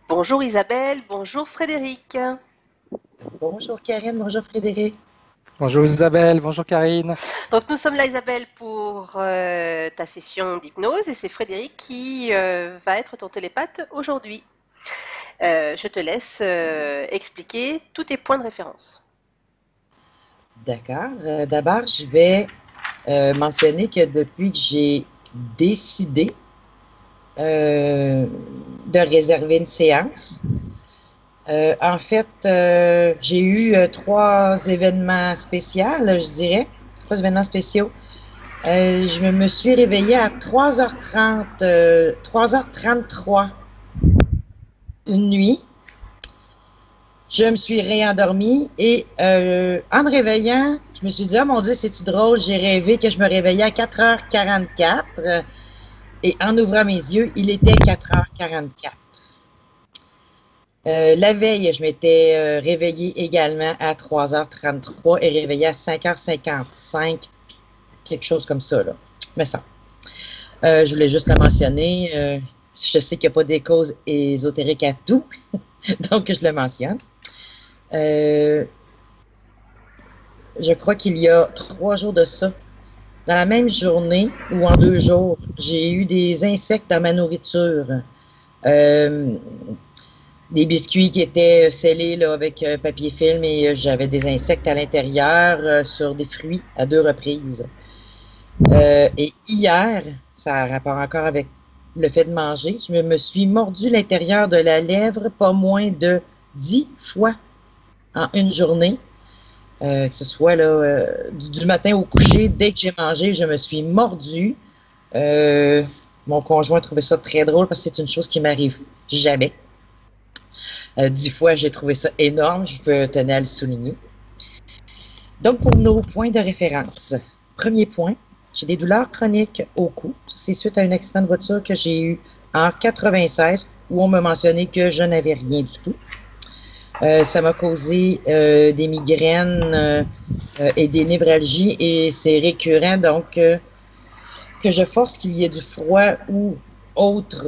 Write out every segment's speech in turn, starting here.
Bonjour Isabelle, bonjour Frédéric. Bonjour Karine, bonjour Frédéric. Bonjour Isabelle, bonjour Karine. Donc nous sommes là Isabelle pour ta session d'hypnose et c'est Frédéric qui va être ton télépathe aujourd'hui. Je te laisse expliquer tous tes points de référence. D'accord. D'abord, je vais mentionner que depuis que j'ai décidé de réserver une séance, en fait, j'ai eu trois événements spéciaux, je dirais, trois événements spéciaux. Je me suis réveillée à 3h30, 3h33 une nuit. Je me suis réendormie et en me réveillant, je me suis dit, oh mon Dieu, c'est-tu drôle, j'ai rêvé que je me réveillais à 4h44 et en ouvrant mes yeux, il était 4h44. La veille, je m'étais réveillée également à 3h33 et réveillée à 5h55, quelque chose comme ça, là. Mais ça. Je voulais juste le mentionner. Je sais qu'il n'y a pas des causes ésotériques à tout, donc je le mentionne. Je crois qu'il y a 3 jours de ça. Dans la même journée ou en 2 jours, j'ai eu des insectes dans ma nourriture. Euh, des biscuits qui étaient scellés là, avec papier film et j'avais des insectes à l'intérieur sur des fruits à 2 reprises. Et hier, ça a rapport encore avec le fait de manger, je me suis mordu l'intérieur de la lèvre pas moins de 10 fois en une journée. Que ce soit là, du matin au coucher, dès que j'ai mangé, je me suis mordue. Mon conjoint trouvait ça très drôle parce que c'est une chose qui m'arrive jamais. 10 fois, j'ai trouvé ça énorme, je tenais à le souligner. Donc, pour nos points de référence, premier point, j'ai des douleurs chroniques au cou. C'est suite à un accident de voiture que j'ai eu en 96 où on m'a mentionné que je n'avais rien du tout. Ça m'a causé des migraines et des névralgies et c'est récurrent donc que je force qu'il y ait du froid ou autre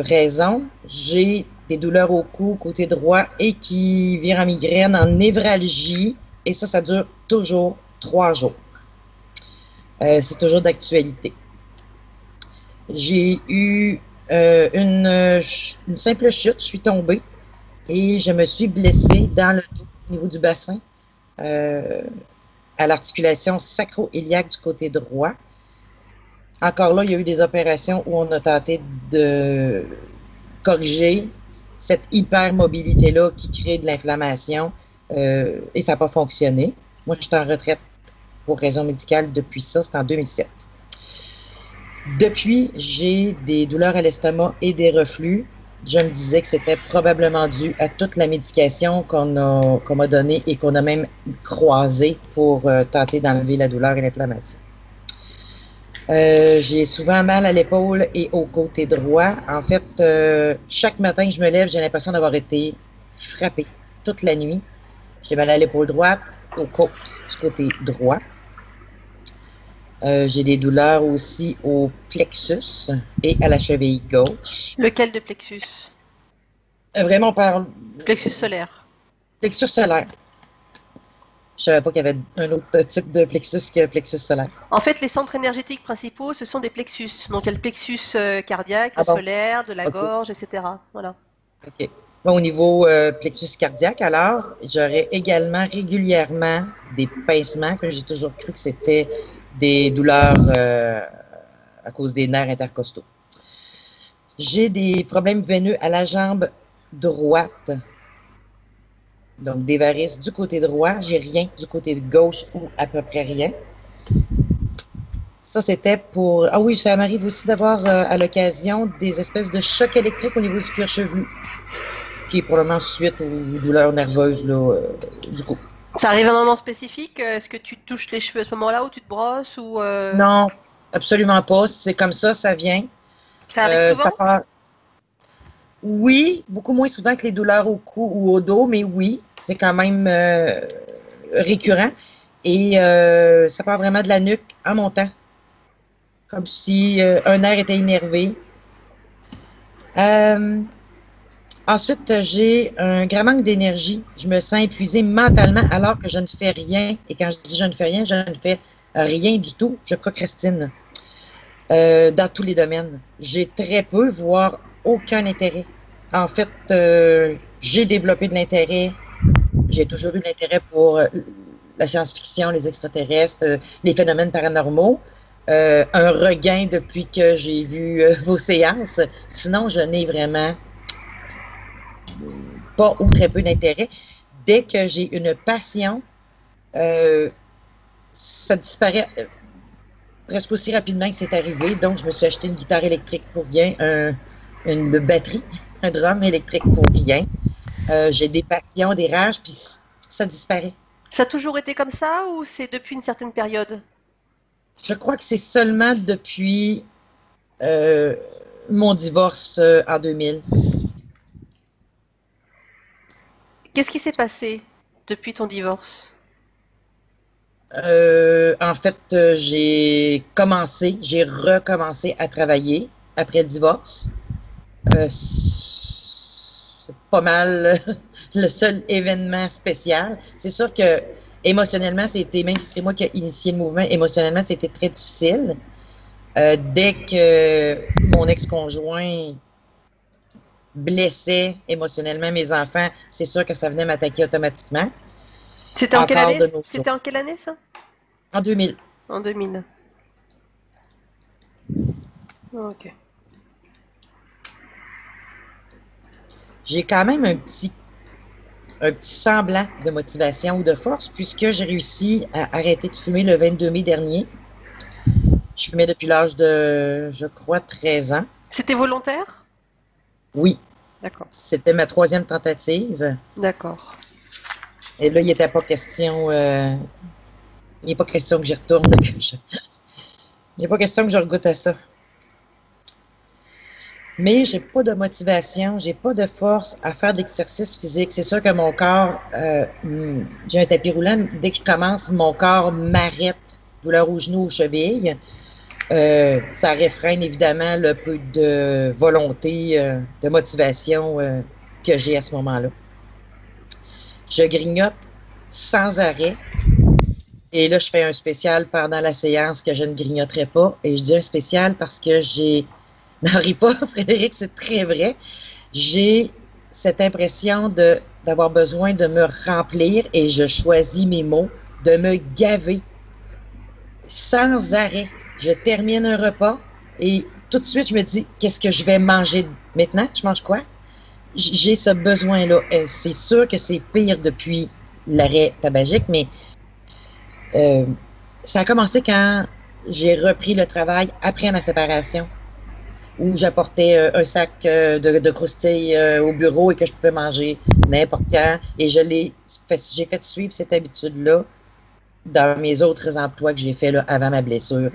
raison. J'ai des douleurs au cou côté droit et qui virent en migraine, en névralgie et ça dure toujours 3 jours. C'est toujours d'actualité. J'ai eu une simple chute, je suis tombée et je me suis blessée dans le dos au niveau du bassin à l'articulation sacro-iliaque du côté droit. Encore là, il y a eu des opérations où on a tenté de corriger cette hypermobilité-là qui crée de l'inflammation et ça n'a pas fonctionné. Moi, je suis en retraite pour raison médicale depuis ça, c'est en 2007. Depuis, j'ai des douleurs à l'estomac et des reflux. Je me disais que c'était probablement dû à toute la médication qu'on m'a donnée et qu'on a même croisée pour tenter d'enlever la douleur et l'inflammation. J'ai souvent mal à l'épaule et au côté droit. En fait, chaque matin que je me lève, j'ai l'impression d'avoir été frappée toute la nuit. J'ai mal à l'épaule droite, aux côtes du côté droit. J'ai des douleurs aussi au plexus et à la cheville gauche. Lequel de plexus? Vraiment, on parle Plexus solaire. plexus solaire. Je savais pas qu'il y avait un autre type de plexus que plexus solaire. En fait, les centres énergétiques principaux, ce sont des plexus. Donc il y a le plexus cardiaque, le Ah bon? solaire, de la OK. gorge, etc. Voilà. OK. Bon, au niveau plexus cardiaque, alors, j'aurais également régulièrement des pincements, que j'ai toujours cru que c'était des douleurs à cause des nerfs intercostaux. J'ai des problèmes veineux à la jambe droite, donc des varices du côté droit. J'ai rien du côté gauche ou à peu près rien. Ça, c'était pour... Ah oui, ça m'arrive aussi d'avoir à l'occasion des espèces de chocs électriques au niveau du cuir chevelu, qui est probablement suite aux douleurs nerveuses là, du cou. Ça arrive à un moment spécifique? Est-ce que tu te touches les cheveux à ce moment-là ou tu te brosses ou Non, absolument pas. C'est comme ça vient. ça arrive souvent? Ça part... Oui, beaucoup moins souvent que les douleurs au cou ou au dos, mais oui, c'est quand même récurrent. Et ça part vraiment de la nuque en montant, comme si un nerf était énervé. Ensuite, j'ai un grand manque d'énergie. Je me sens épuisée mentalement alors que je ne fais rien. Et quand je dis je ne fais rien, je ne fais rien du tout. Je procrastine dans tous les domaines. J'ai très peu, voire aucun intérêt. En fait, j'ai développé de l'intérêt. J'ai toujours eu de l'intérêt pour la science-fiction, les extraterrestres, les phénomènes paranormaux. Un regain depuis que j'ai vu vos séances. Sinon, je n'ai vraiment pas ou très peu d'intérêt. Dès que j'ai une passion, ça disparaît presque aussi rapidement que c'est arrivé. Donc, je me suis acheté une guitare électrique pour rien, une batterie, un drum électrique pour rien. J'ai des passions, des rages, puis ça disparaît. Ça a toujours été comme ça ou c'est depuis une certaine période? Je crois que c'est seulement depuis euh, mon divorce en 2000. Qu'est-ce qui s'est passé depuis ton divorce? En fait, j'ai recommencé à travailler après le divorce. C'est pas mal le seul événement spécial. C'est sûr que émotionnellement, même si c'est moi qui ai initié le mouvement, émotionnellement, c'était très difficile. Dès que mon ex-conjoint blessait émotionnellement mes enfants, c'est sûr que ça venait m'attaquer automatiquement. C'était en quelle Encore année? de nos jours. C'était en quelle année ça? En 2000. En 2000. Ok. J'ai quand même un petit semblant de motivation ou de force, puisque j'ai réussi à arrêter de fumer le 22 mai dernier. Je fumais depuis l'âge de, je crois, 13 ans. C'était volontaire? Oui, D'accord. c'était ma troisième tentative. D'accord. Et là, il n'était pas question, il n'est pas question que j'y retourne, il n'est pas question que je regoute à ça. Mais j'ai pas de motivation, j'ai pas de force à faire de l'exercice physique. C'est sûr que mon corps, j'ai un tapis roulant, dès que je commence, mon corps m'arrête, douleur aux genoux, aux chevilles. Ça réfrène évidemment le peu de volonté, de motivation que j'ai à ce moment-là. Je grignote sans arrêt. Et là, je fais un spécial pendant la séance que je ne grignoterai pas. Et je dis un spécial parce que n'en ris pas, Frédéric, c'est très vrai. J'ai cette impression d'avoir besoin de me remplir et je choisis mes mots, de me gaver sans arrêt. Je termine un repas et tout de suite, je me dis, qu'est-ce que je vais manger maintenant? Je mange quoi? J'ai ce besoin-là. C'est sûr que c'est pire depuis l'arrêt tabagique, mais ça a commencé quand j'ai repris le travail après ma séparation, où j'apportais un sac de croustilles au bureau et que je pouvais manger n'importe quand. Et j'ai fait suivre cette habitude-là dans mes autres emplois que j'ai fait là, avant ma blessure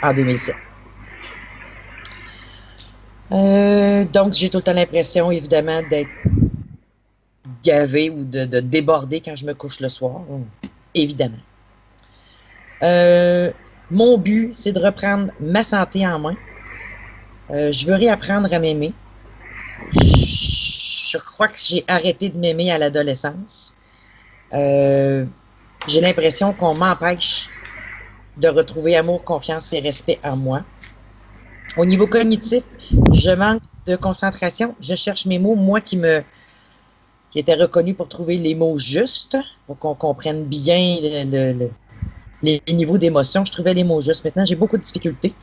en 2007. Donc, j'ai tout le temps l'impression, évidemment, d'être gavé ou de déborder quand je me couche le soir, évidemment. Mon but, c'est de reprendre ma santé en main. Je veux réapprendre à m'aimer. Je crois que j'ai arrêté de m'aimer à l'adolescence. J'ai l'impression qu'on m'empêche de retrouver amour, confiance et respect en moi. Au niveau cognitif, je manque de concentration. Je cherche mes mots, moi qui était reconnu pour trouver les mots justes, pour qu'on comprenne bien les niveaux d'émotion. Je trouvais les mots justes. Maintenant, j'ai beaucoup de difficultés.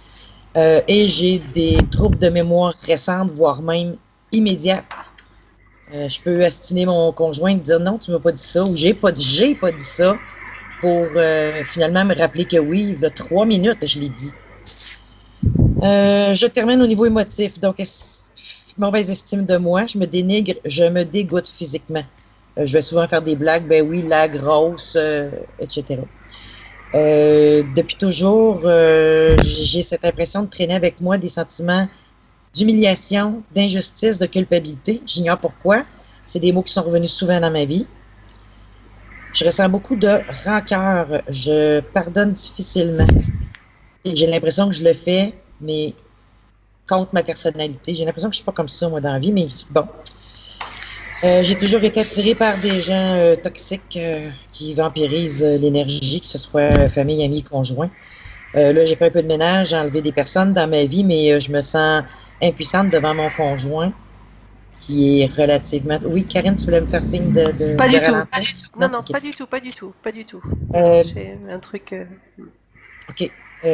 Et j'ai des troubles de mémoire récentes, voire même immédiates. Je peux astiner mon conjoint et dire non, tu m'as pas dit ça, ou j'ai pas dit ça, pour finalement me rappeler que oui, il y a 3 minutes, je l'ai dit. Je termine au niveau émotif. Donc, mauvaise estime de moi, je me dénigre, je me dégoûte physiquement. Je vais souvent faire des blagues, ben oui, la grosse, etc. Depuis toujours, j'ai cette impression de traîner avec moi des sentiments d'humiliation, d'injustice, de culpabilité. J'ignore pourquoi. C'est des mots qui sont revenus souvent dans ma vie. Je ressens beaucoup de rancœur. Je pardonne difficilement. Et j'ai l'impression que je le fais, mais contre ma personnalité. J'ai l'impression que je suis pas comme ça, moi, dans la vie, mais bon. J'ai toujours été attirée par des gens toxiques qui vampirisent l'énergie, que ce soit famille, amis, conjoint. Là, j'ai fait un peu de ménage, j'ai enlevé des personnes dans ma vie, mais je me sens impuissante devant mon conjoint, qui est relativement... Oui, Karine, tu voulais me faire signe Pas de du tout. ralentir? Non, non, Ok. pas du tout, pas du tout, pas du tout. Euh, J'ai un truc. ok.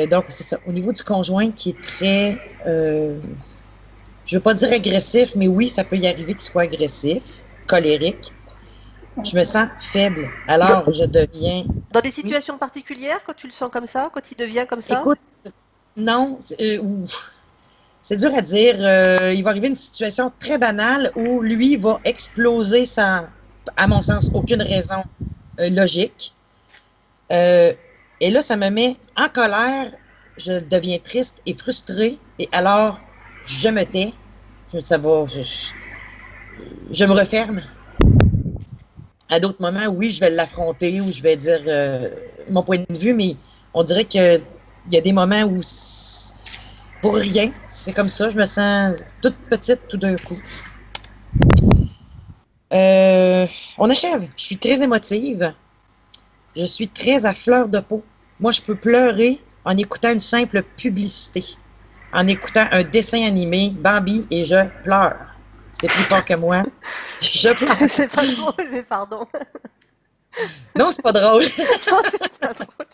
Donc, c'est ça. Au niveau du conjoint qui est très... je veux pas dire agressif, mais oui, ça peut y arriver qu'il soit agressif, colérique. Je me sens faible. Dans, Alors, je deviens... dans des Oui, situations particulières, quand tu le sens comme ça, quand il devient comme ça? écoute, non, c'est dur à dire. Il va arriver une situation très banale où lui va exploser sans, à mon sens, aucune raison logique. Euh, et là, ça me met en colère. Je deviens triste et frustrée. Et alors, je me tais. Ça va, je me referme. À d'autres moments, oui, je vais l'affronter ou je vais dire mon point de vue, mais on dirait qu'il y a des moments où pour rien, c'est comme ça, je me sens toute petite tout d'un coup. Euh, on achève. Je suis très émotive. Je suis très à fleur de peau. Moi, je peux pleurer en écoutant une simple publicité, en écoutant un dessin animé, Bambi, et je pleure. C'est plus fort que moi. Je pleure. C'est pas drôle, mais pardon. Non, c'est pas drôle. Non, c'est pas drôle.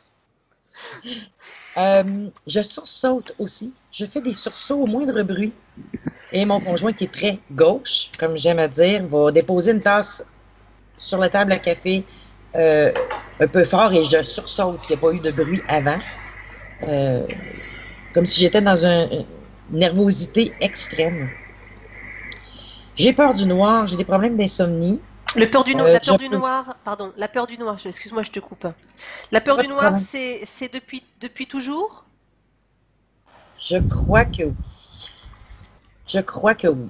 Je sursaute aussi. Je fais des sursauts au moindre bruit. Et mon conjoint, qui est très gauche, comme j'aime à dire, va déposer une tasse sur la table à café euh, un peu fort et je sursaute s'il n'y a pas eu de bruit avant. Euh, Comme si j'étais dans une nervosité extrême. J'ai peur du noir, j'ai des problèmes d'insomnie. La Je peur du peux noir, pardon, la peur du noir, excuse-moi, je te coupe. La peur pas du de noir, problème. c'est depuis toujours? Je crois que oui. Je crois que oui.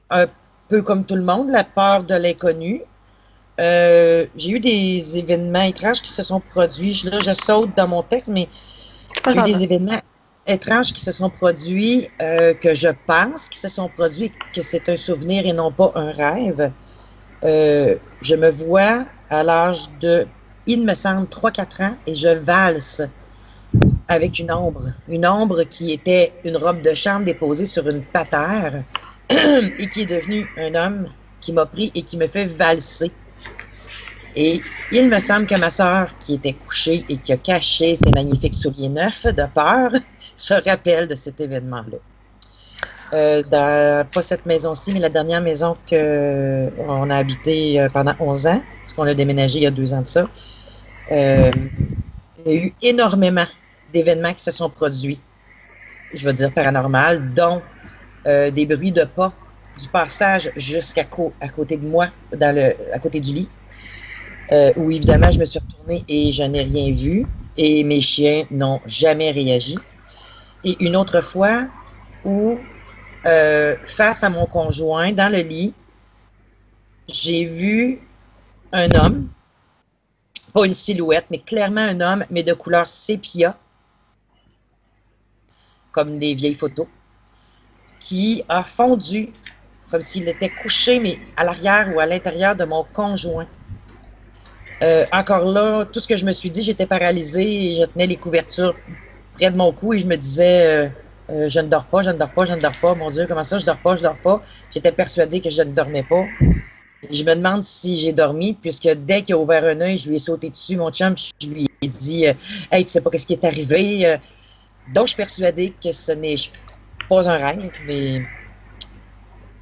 Un peu comme tout le monde, la peur de l'inconnu. J'ai eu des événements étranges qui se sont produits. Là, je saute dans mon texte, mais C'est pas j'ai eu grave. des événements étranges qui se sont produits, que je pense qui se sont produits, que c'est un souvenir et non pas un rêve. Je me vois à l'âge de, il me semble, 3 4 ans et je valse avec une ombre qui était une robe de chambre déposée sur une patère et qui est devenu un homme qui m'a pris et qui me fait valser. Et il me semble que ma sœur, qui était couchée et qui a caché ses magnifiques souliers neufs de peur, se rappelle de cet événement-là. Pas cette maison-ci, mais la dernière maison qu'on a habitée pendant 11 ans, parce qu'on a déménagé il y a 2 ans de ça, euh, il y a eu énormément d'événements qui se sont produits, je veux dire paranormal, dont des bruits de pas du passage à côté de moi, à côté du lit, où évidemment je me suis retournée et je n'ai rien vu, et mes chiens n'ont jamais réagi. Et une autre fois où, face à mon conjoint, dans le lit, j'ai vu un homme, pas une silhouette, mais clairement un homme, mais de couleur sépia, comme des vieilles photos, qui a fondu, comme s'il était couché, mais à l'arrière ou à l'intérieur de mon conjoint. Encore là, tout ce que je me suis dit, j'étais paralysée et je tenais les couvertures près de mon cou et je me disais, je ne dors pas, je ne dors pas, je ne dors pas. Mon Dieu, comment ça, je dors pas, je dors pas. J'étais persuadée que je ne dormais pas. Et je me demande si j'ai dormi, puisque dès qu'il a ouvert un œil, je lui ai sauté dessus, mon chum, je lui ai dit, hey, tu sais pas ce qui est arrivé. Donc, je suis persuadée que ce n'est pas un rêve, mais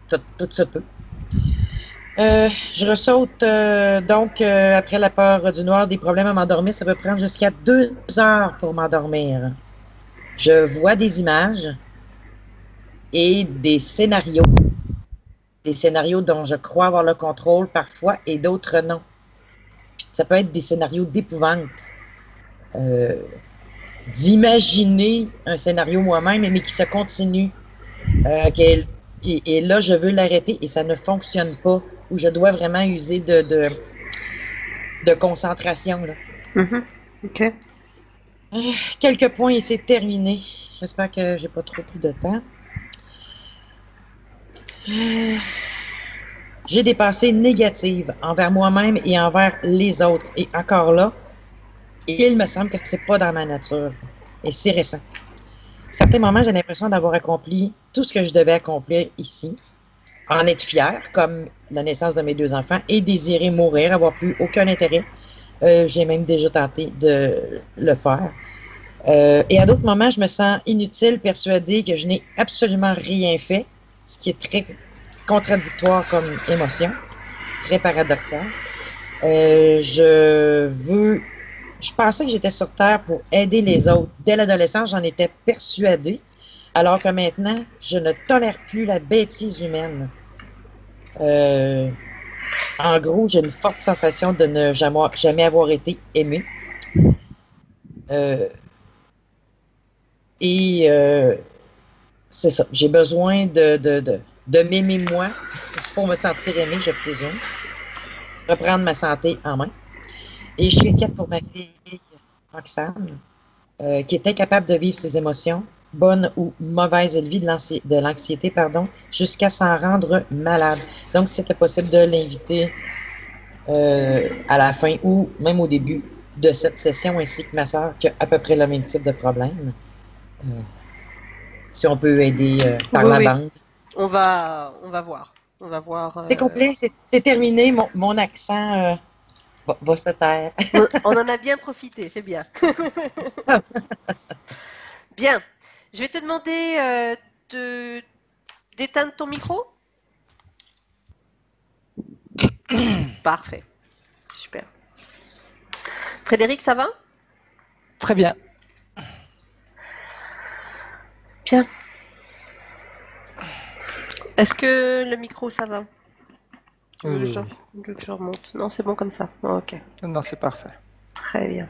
tout se peut. Je ressaute donc après la peur du noir, des problèmes à m'endormir. Ça peut prendre jusqu'à 2 heures pour m'endormir. Je vois des images et des scénarios dont je crois avoir le contrôle parfois et d'autres non. Ça peut être des scénarios d'épouvante. Euh, D'imaginer un scénario moi-même, mais qui se continue. Et là, je veux l'arrêter et ça ne fonctionne pas. Où je dois vraiment user de concentration. Là. Mhm. Ok. Quelques points et c'est terminé. J'espère que j'ai pas trop pris de temps. J'ai des pensées négatives envers moi-même et envers les autres. Et encore là, il me semble que c'est pas dans ma nature. Et c'est récent. À certains moments, j'ai l'impression d'avoir accompli tout ce que je devais accomplir ici, en être fier, comme la naissance de mes 2 enfants, et désirer mourir, avoir plus aucun intérêt. J'ai même déjà tenté de le faire. Et à d'autres moments, je me sens inutile, persuadée que je n'ai absolument rien fait, ce qui est très contradictoire comme émotion, très paradoxal. Je pensais que j'étais sur Terre pour aider les autres. Dès l'adolescence, j'en étais persuadée, alors que maintenant, je ne tolère plus la bêtise humaine. Euh, En gros, j'ai une forte sensation de ne jamais avoir été aimée. Euh, et c'est ça. J'ai besoin de m'aimer moi pour me sentir aimée, je présume. Reprendre ma santé en main. Et je suis inquiète pour ma fille, Roxane, qui est incapable de vivre ses émotions, bonne ou mauvaise élevée de l'anxiété, pardon, jusqu'à s'en rendre malade. Donc, si c'était possible de l'inviter à la fin ou même au début de cette session, ainsi que ma soeur, qui a à peu près le même type de problème. Euh, Si on peut aider par Oui, la oui. bande. On va voir. On va voir. C'est complet, c'est terminé. Mon accent va se taire. On en a bien profité, c'est bien. Bien. Je vais te demander de d'éteindre ton micro. Parfait. Super. Frédéric, ça va? Très bien. Bien. Est-ce que le micro, ça va? Tu veux que Oui. je remonte? Non, c'est bon comme ça. Ok. Non, c'est parfait. Très bien.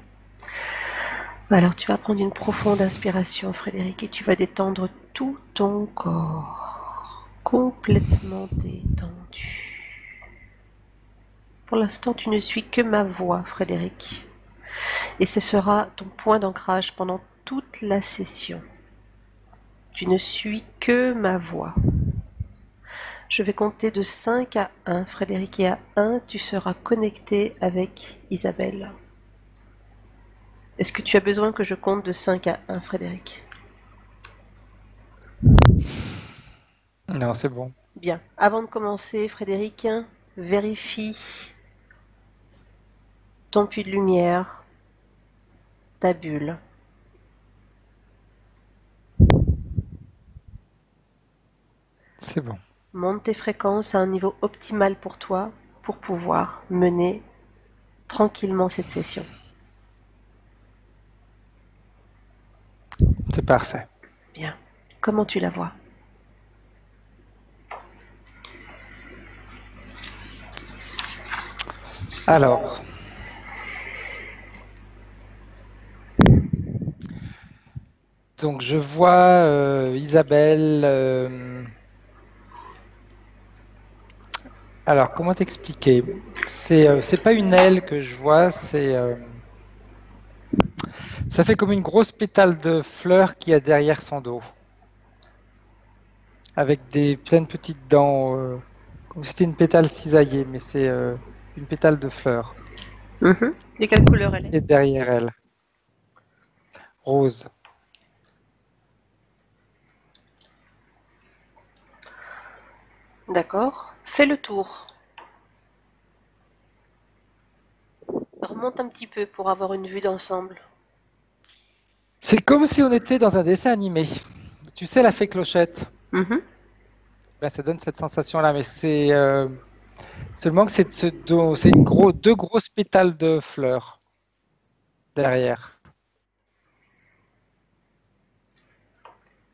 Alors, tu vas prendre une profonde inspiration, Frédéric, et tu vas détendre tout ton corps. Complètement détendu. Pour l'instant, tu ne suis que ma voix, Frédéric. Et ce sera ton point d'ancrage pendant toute la session. Tu ne suis que ma voix. Je vais compter de 5 à 1, Frédéric, et à 1, tu seras connecté avec Isabelle. Est-ce que tu as besoin que je compte de 5 à 1, Frédéric? Non, c'est bon. Bien. Avant de commencer, Frédéric, vérifie ton puits de lumière, ta bulle. C'est bon. Monte tes fréquences à un niveau optimal pour toi pour pouvoir mener tranquillement cette session. C'est parfait. Bien. Comment tu la vois? Alors, donc je vois Isabelle. Alors, comment t'expliquer? C'est pas une aile que je vois, ça fait comme une grosse pétale de fleurs qu'il y a derrière son dos, avec plein de petites dents, comme si c'était une pétale cisaillée, mais c'est une pétale de fleurs. De quelle couleur elle est? Et derrière elle, rose. D'accord. Fais le tour. Remonte un petit peu pour avoir une vue d'ensemble. C'est comme si on était dans un dessin animé. Tu sais, la fée Clochette. Mhm. Ben, ça donne cette sensation-là, mais c'est seulement que c'est deux grosses pétales de fleurs derrière.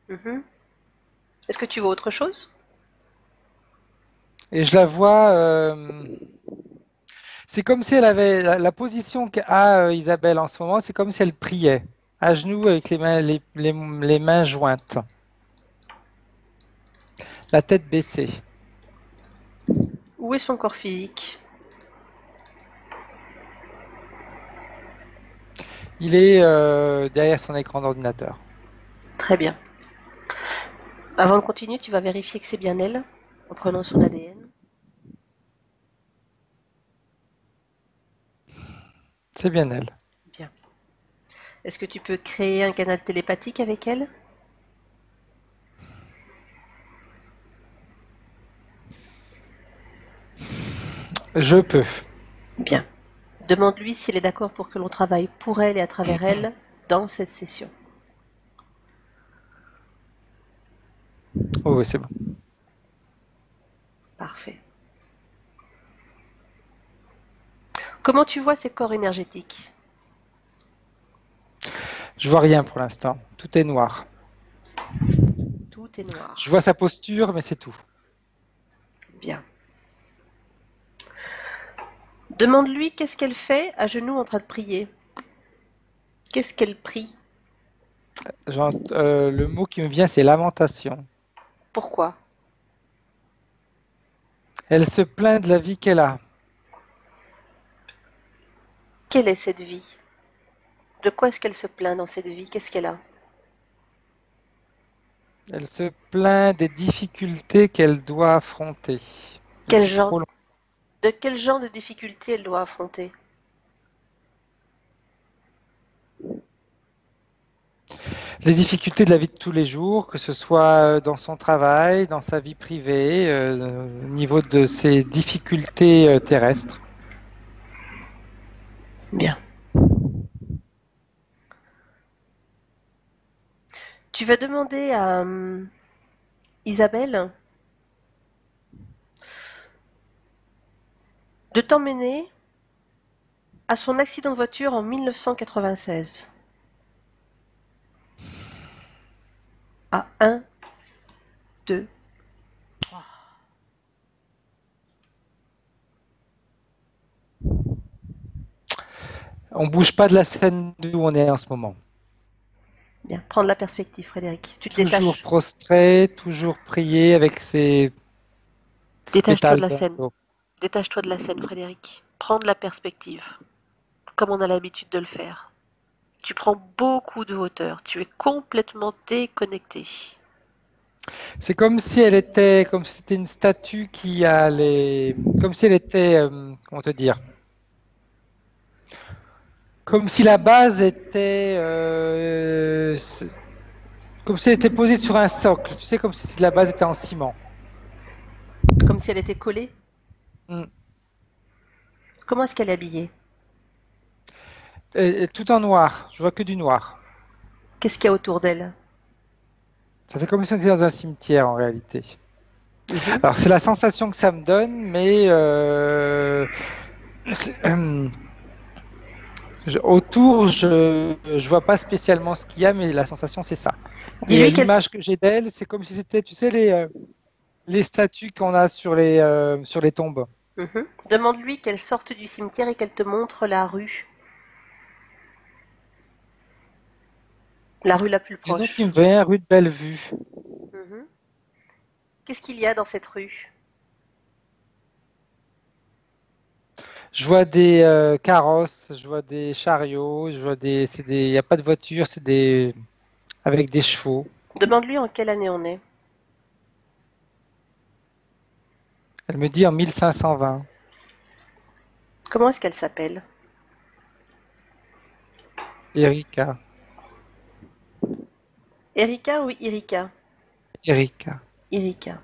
Mhm. Est-ce que tu vois autre chose? Et je la vois. C'est comme si elle avait la position qu'a Isabelle en ce moment, c'est comme si elle priait, à genoux avec les mains jointes, la tête baissée. Où est son corps physique? Il est derrière son écran d'ordinateur. Très bien. Avant de continuer, tu vas vérifier que c'est bien elle, en prenant son ADN. C'est bien elle. Bien. Est-ce que tu peux créer un canal télépathique avec elle? Je peux. Bien. Demande-lui s'il est d'accord pour que l'on travaille pour elle et à travers elle dans cette session. Oh, oui, c'est bon. Parfait. Comment tu vois ces corps énergétiques? Je vois rien pour l'instant. Tout est noir. Tout est noir. Je vois sa posture, mais c'est tout. Bien. Demande-lui qu'est-ce qu'elle fait à genoux en train de prier. Qu'est-ce qu'elle prie? Le mot qui me vient, c'est lamentation. Pourquoi? Elle se plaint de la vie qu'elle a. Quelle est cette vie? De quoi est-ce qu'elle se plaint dans cette vie? Qu'est-ce qu'elle a? Elle se plaint des difficultés qu'elle doit affronter Quel depuis genre, trop longtemps. de quel genre de difficultés elle doit affronter? Les difficultés de la vie de tous les jours, que ce soit dans son travail, dans sa vie privée, au niveau de ses difficultés terrestres. Bien. Tu vas demander à Isabelle de t'emmener à son accident de voiture en 1996. À 1, 2, On bouge pas de la scène d'où on est en ce moment. bien. Prendre la perspective, Frédéric. Tu te Toujours détaches. prostré, toujours prié avec ses Détache-toi de pétales la scène. d'oiseau. Détache-toi de la scène, Frédéric. Prendre la perspective, comme on a l'habitude de le faire. Tu prends beaucoup de hauteur. Tu es complètement déconnecté. C'est comme si elle était, comme si c'était une statue qui a comme si elle était, comment te dire, comme si la base était, comme si elle était posée sur un socle. Tu sais, comme si la base était en ciment. Comme si elle était collée. Mm. Comment est-ce qu'elle est habillée? Et tout en noir. Je vois que du noir. Qu'est-ce qu'il y a autour d'elle? Ça fait comme si on était dans un cimetière en réalité. Mhm. Alors c'est la sensation que ça me donne, mais autour, je vois pas spécialement ce qu'il y a, mais la sensation c'est ça. Et Dis-lui qu'elle... l'image que j'ai d'elle, c'est comme si c'était, tu sais, les statues qu'on a sur les tombes. Mhm. Demande-lui qu'elle sorte du cimetière et qu'elle te montre la rue. La rue la plus Disons qu'il me proche. vient rue de Bellevue. Mhm. Qu'est-ce qu'il y a dans cette rue? Je vois des carrosses, je vois des chariots, il n'y a pas de voiture, c'est des, avec des chevaux. Demande-lui en quelle année on est. Elle me dit en 1520. Comment est-ce qu'elle s'appelle? Erika. Erika ou Irika? Erika. Irika.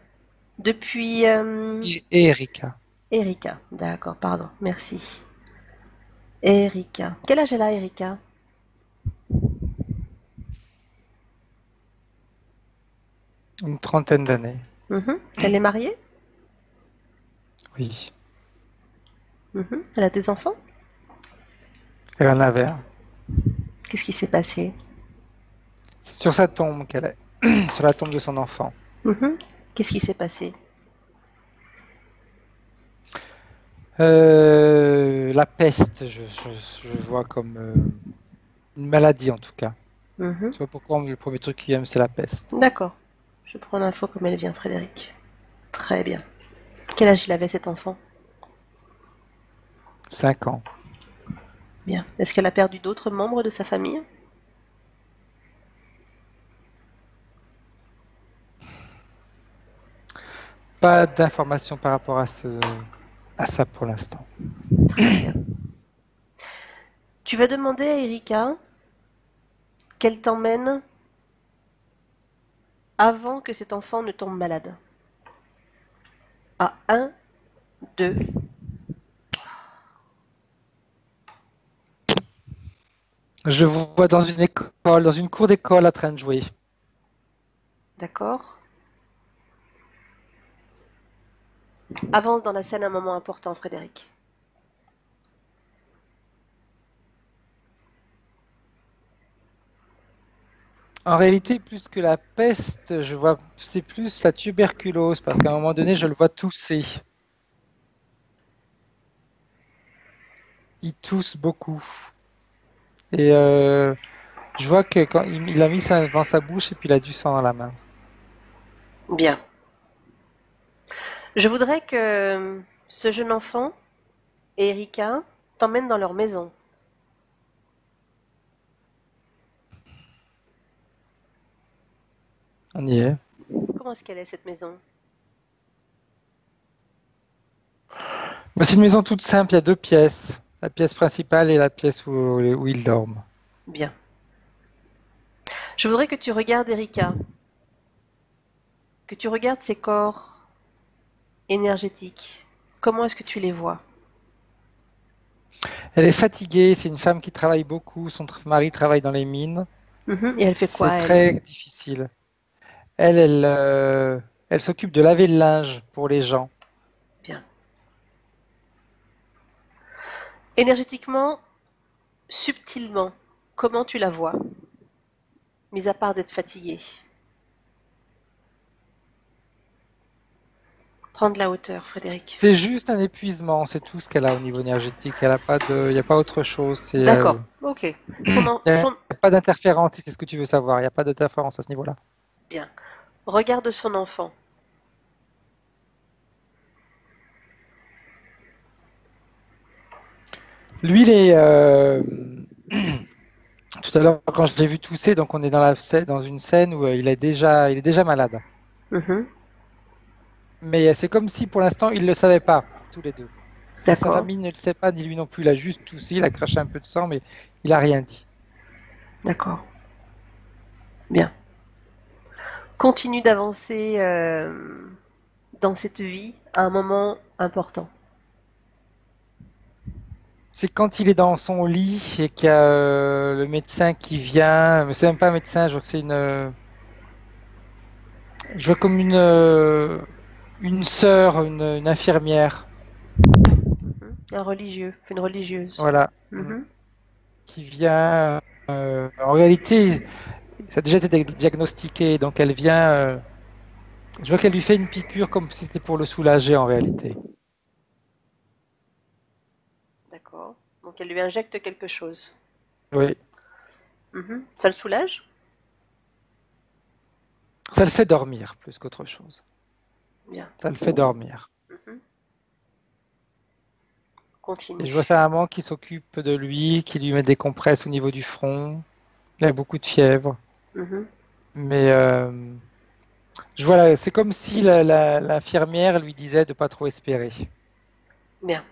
Depuis Erika. Erika. D'accord, pardon, merci. Erika. Quel âge elle a, Erika? Une trentaine d'années. Mhm. Elle est mariée? Oui. Mhm. Elle a des enfants? Elle en avait un. Qu'est-ce qui s'est passé? C'est sur sa tombe qu'elle est. Sur la tombe de son enfant. Mhm. Qu'est-ce qui s'est passé? La peste, je vois comme une maladie en tout cas. Mhm. Je vois pourquoi le premier truc qui vient, c'est la peste. D'accord. Je prends l'info comme elle vient, Frédéric. Très bien. Quel âge il avait cet enfant? 5 ans. Bien. Est-ce qu'elle a perdu d'autres membres de sa famille? Pas d'informations par rapport à ça pour l'instant. Très bien. Tu vas demander à Erika qu'elle t'emmène avant que cet enfant ne tombe malade. À un, 2. Je le vois dans une école, dans une cour d'école en train de jouer. D'accord? Avance dans la scène un moment important, Frédéric. En réalité, plus que la peste, je vois, c'est plus la tuberculose, parce qu'à un moment donné, je le vois tousser. Il tousse beaucoup. Et je vois que quand il a mis ça devant sa bouche et puis il a du sang dans la main. Bien. Je voudrais que ce jeune enfant et Erika t'emmènent dans leur maison. On y est. Comment est-ce qu'elle est, cette maison? Bah, c'est une maison toute simple, il y a deux pièces. La pièce principale et la pièce où ils dorment. Bien. Je voudrais que tu regardes Erika, que tu regardes ses corps énergétiques. Comment est-ce que tu les vois? Elle est fatiguée, c'est une femme qui travaille beaucoup, son mari travaille dans les mines. Et elle fait quoi, C'est elle? très difficile. Elle s'occupe de laver le linge pour les gens. Bien. Énergétiquement, subtilement, comment tu la vois, mis à part d'être fatiguée? Prends de la hauteur, Frédéric. C'est juste un épuisement, c'est tout ce qu'elle a au niveau énergétique. Elle a pas il n'y a pas autre chose. D'accord, ok. Il n'y a pas d'interférence, si c'est ce que tu veux savoir. Il n'y a pas d'interférence à ce niveau-là. Bien. Regarde son enfant. Lui, il est. Tout à l'heure, quand je l'ai vu tousser, donc on est dans une scène où il est déjà malade. Mhm. Mais c'est comme si pour l'instant, ils ne le savaient pas, tous les deux. Sa D'accord, famille ne le sait pas, ni lui non plus. Il a juste toussé, il a craché un peu de sang, mais il n'a rien dit. d'accord. Bien. Continue d'avancer dans cette vie à un moment important. C'est quand il est dans son lit et qu'il y a le médecin qui vient, mais c'est même pas un médecin, je vois que c'est je vois comme une sœur, une infirmière, Un religieux, une religieuse. voilà, Mhm. qui vient. En réalité, ça a déjà été diagnostiqué, donc elle vient. Je vois qu'elle lui fait une piqûre comme si c'était pour le soulager en réalité. D'accord. Donc elle lui injecte quelque chose. Oui, Ça le soulage? ça le fait dormir plus qu'autre chose. Bien. Ça le fait dormir. Et je vois Continue. sa maman qui s'occupe de lui, qui lui met des compresses au niveau du front. Il a beaucoup de fièvre. Mhm. Mais je vois, c'est comme si l'infirmière lui disait de pas trop espérer. Bien.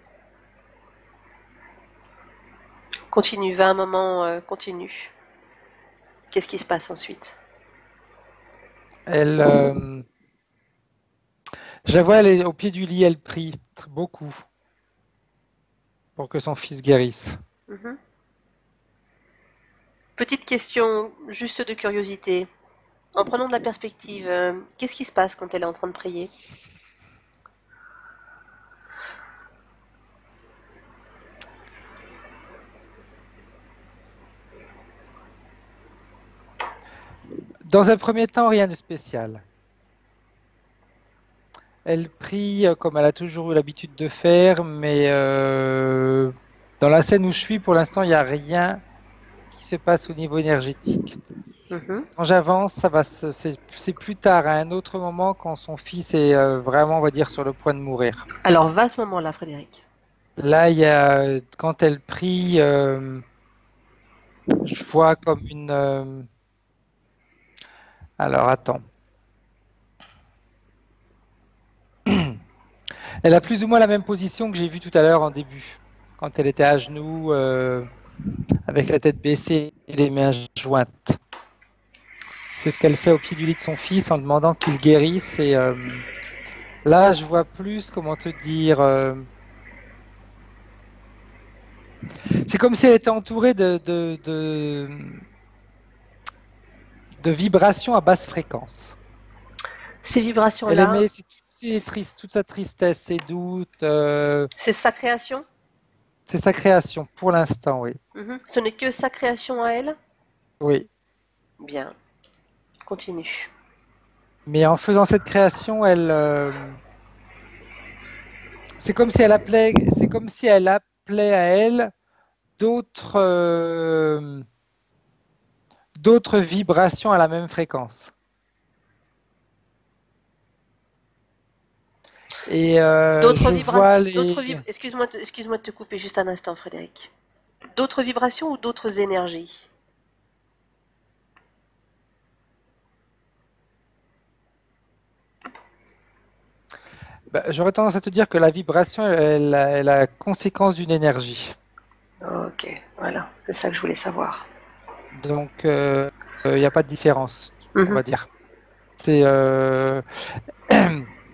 Continue. Va un moment. Continue. Qu'est-ce qui se passe ensuite? Elle, je la vois, elle est au pied du lit, elle prie beaucoup pour que son fils guérisse. Mhm. Petite question, juste de curiosité. En prenant de la perspective, qu'est-ce qui se passe quand elle est en train de prier? Dans un premier temps, rien de spécial. Elle prie comme elle a toujours eu l'habitude de faire, mais dans la scène où je suis, pour l'instant, il n'y a rien qui se passe au niveau énergétique. Mhm. Quand j'avance, c'est plus tard, à un autre moment, quand son fils est vraiment, on va dire, sur le point de mourir. Alors va à ce moment-là, Frédéric. Là, il y a, quand elle prie, je vois comme une. Alors, attends. Elle a plus ou moins la même position que j'ai vue tout à l'heure en début, quand elle était à genoux. avec la tête baissée et les mains jointes. C'est ce qu'elle fait au pied du lit de son fils en demandant qu'il guérisse. Et là, je vois plus, comment te dire, c'est comme si elle était entourée de vibrations à basse fréquence. Ces Elle vibrations-là, aimait toute sa tristesse, ses doutes. c'est sa création? C'est sa création, pour l'instant, oui. Ce n'est que sa création à elle? Oui. Bien, continue. Mais en faisant cette création, c'est comme si elle appelait à elle d'autres d'autres vibrations à la même fréquence. Et D'autres je vois vibrations, les. excuse-moi de te couper juste un instant, Frédéric. D'autres vibrations ou d'autres énergies? J'aurais tendance à te dire que la vibration est la conséquence d'une énergie. Ok, voilà, c'est ça que je voulais savoir. Donc, il n'y a pas de différence, on Mhm. va dire. C'est. Dans la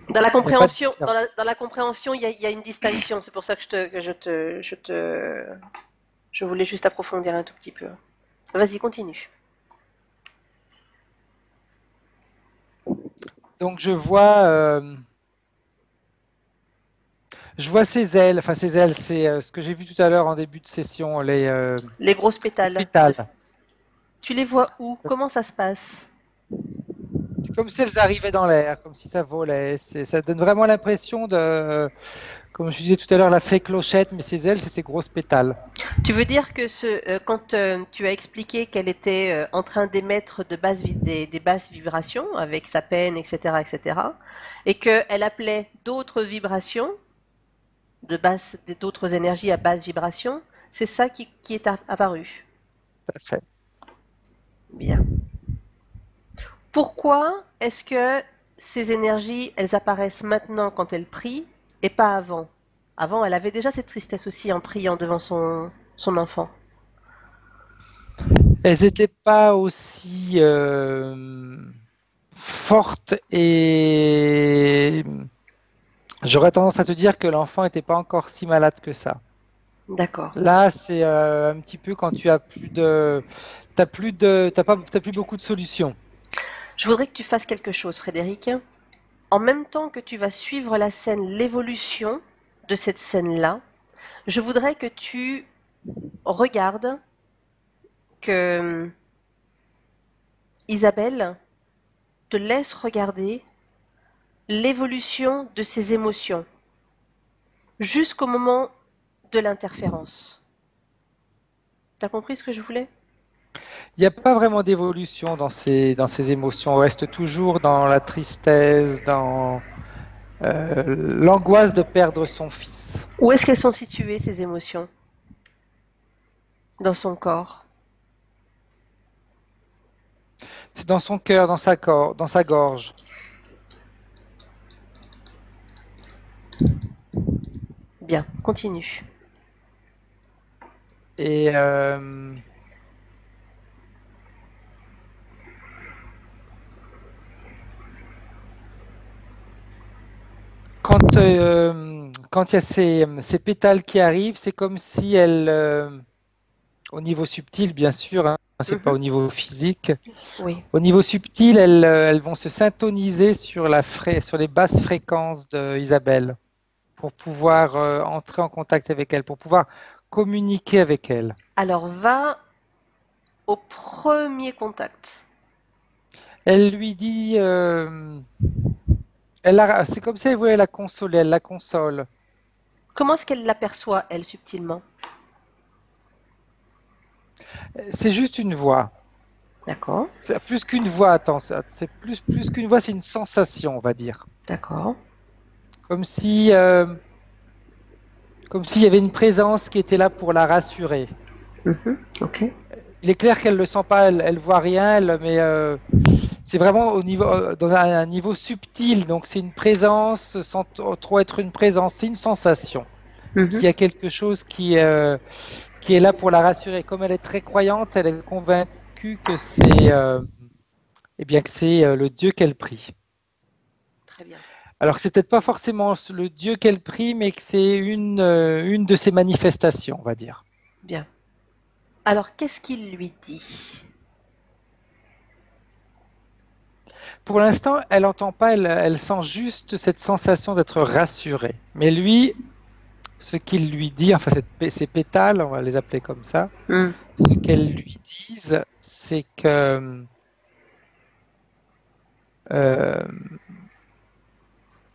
Il n'y a pas de compréhension, différence. dans la compréhension, il y a une distinction. C'est pour ça que je voulais juste approfondir un tout petit peu. Vas-y, continue. Donc, je vois ses ailes. Enfin, ses ailes, c'est ce que j'ai vu tout à l'heure en début de session, Les grosses les pétales. pétales. Tu les vois où? Comment ça se passe? C'est comme si elles arrivaient dans l'air, comme si ça volait. Ça donne vraiment l'impression de, comme je disais tout à l'heure, la fée clochette, mais ses ailes, c'est ses grosses pétales. Tu veux dire que quand tu as expliqué qu'elle était en train d'émettre des basses vibrations avec sa peine, etc., etc., et qu'elle appelait d'autres vibrations, d'autres énergies à basse vibration, c'est ça qui est apparu. Tout à fait. Bien. Pourquoi est-ce que ces énergies, elles apparaissent maintenant quand elle prie et pas avant? Avant, elle avait déjà cette tristesse aussi en priant devant son enfant. Elles n'étaient pas aussi fortes et j'aurais tendance à te dire que l'enfant n'était pas encore si malade que ça. D'accord. Là, c'est un petit peu quand tu as t'as plus beaucoup de solutions. Je voudrais que tu fasses quelque chose, Frédéric. En même temps que tu vas suivre la scène, l'évolution de cette scène-là, je voudrais que tu regardes que Isabelle te laisse regarder l'évolution de ses émotions jusqu'au moment de l'interférence. T'as compris ce que je voulais? Il n'y a pas vraiment d'évolution dans ces émotions. On reste toujours dans la tristesse, dans l'angoisse de perdre son fils. Où est-ce qu'elles sont situées, ces émotions? Dans son corps. C'est dans son cœur, dans sa gorge. Bien, continue. Et quand il y a ces pétales qui arrivent, c'est comme si au niveau subtil, bien sûr, hein, c'est pas Mhm. au niveau physique. Oui. Au niveau subtil, elles vont se syntoniser sur sur les basses fréquences d'Isabelle pour pouvoir entrer en contact avec elle, pour pouvoir communiquer avec elle. Alors va au premier contact. Elle lui dit, c'est comme si elle voulait la consoler, elle la console. Comment est-ce qu'elle l'aperçoit, elle, subtilement? C'est juste une voix. D'accord, C'est plus qu'une voix, attends, c'est plus qu'une voix, c'est une sensation, on va dire. d'accord. Comme si, comme s'il y avait une présence qui était là pour la rassurer. Mhm. Ok. Il est clair qu'elle ne le sent pas, elle voit rien, mais c'est vraiment dans un niveau subtil. Donc c'est une présence sans trop être une présence, c'est une sensation. Mhm. Qu'il y a quelque chose qui est là pour la rassurer. Comme elle est très croyante, elle est convaincue que c'est le Dieu qu'elle prie. Très bien. Alors que c'est peut-être pas forcément le Dieu qu'elle prie, mais que c'est une de ses manifestations, on va dire. Bien. Alors, qu'est-ce qu'il lui dit? Pour l'instant, elle n'entend pas, elle sent juste cette sensation d'être rassurée. Mais lui, ce qu'il lui dit, enfin ces pétales, on va les appeler comme ça, ce qu'elles lui disent, c'est que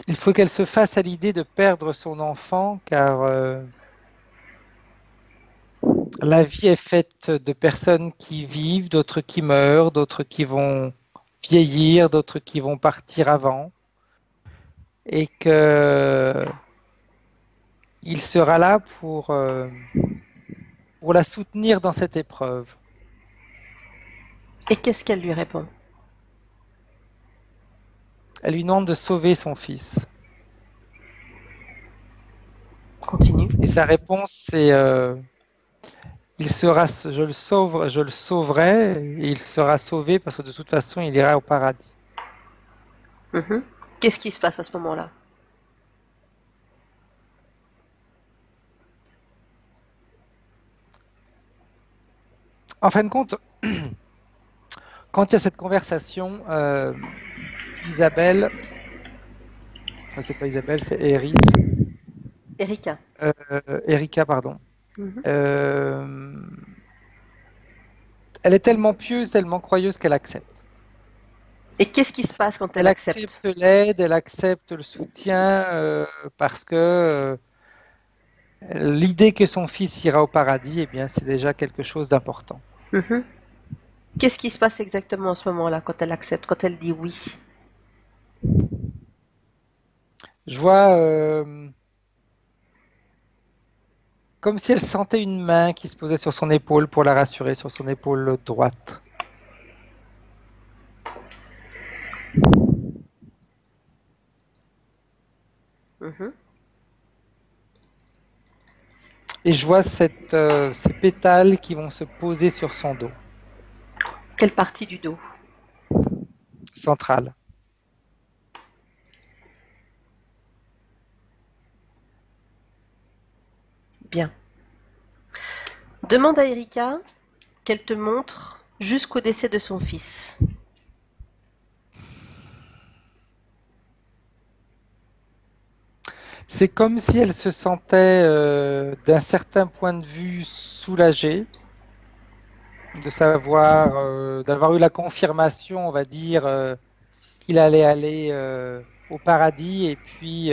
il faut qu'elle se fasse à l'idée de perdre son enfant, car la vie est faite de personnes qui vivent, d'autres qui meurent, d'autres qui vont vieillir, d'autres qui vont partir avant, et que il sera là pour la soutenir dans cette épreuve. Et qu'est-ce qu'elle lui répond? Elle lui demande de sauver son fils. Continue. Et sa réponse, c'est je le sauverai, et il sera sauvé parce que de toute façon, il ira au paradis. Qu'est-ce qui se passe à ce moment-là? En fin de compte, quand il y a cette conversation, Isabelle, enfin, c'est pas Isabelle, c'est Erika. Erika, pardon. Elle est tellement pieuse, tellement croyeuse qu'elle accepte. Et qu'est-ce qui se passe quand elle accepte? Elle accepte l'aide, elle accepte le soutien parce que l'idée que son fils ira au paradis, eh bien, c'est déjà quelque chose d'important. Qu'est-ce qui se passe exactement à ce moment-là quand elle accepte, quand elle dit oui? Je vois comme si elle sentait une main qui se posait sur son épaule pour la rassurer, sur son épaule droite. Et je vois ces pétales qui vont se poser sur son dos. Quelle partie du dos? Centrale. Bien. Demande à Erika qu'elle te montre jusqu'au décès de son fils. C'est comme si elle se sentait d'un certain point de vue soulagée de savoir, d'avoir eu la confirmation, on va dire, qu'il allait aller au paradis, et puis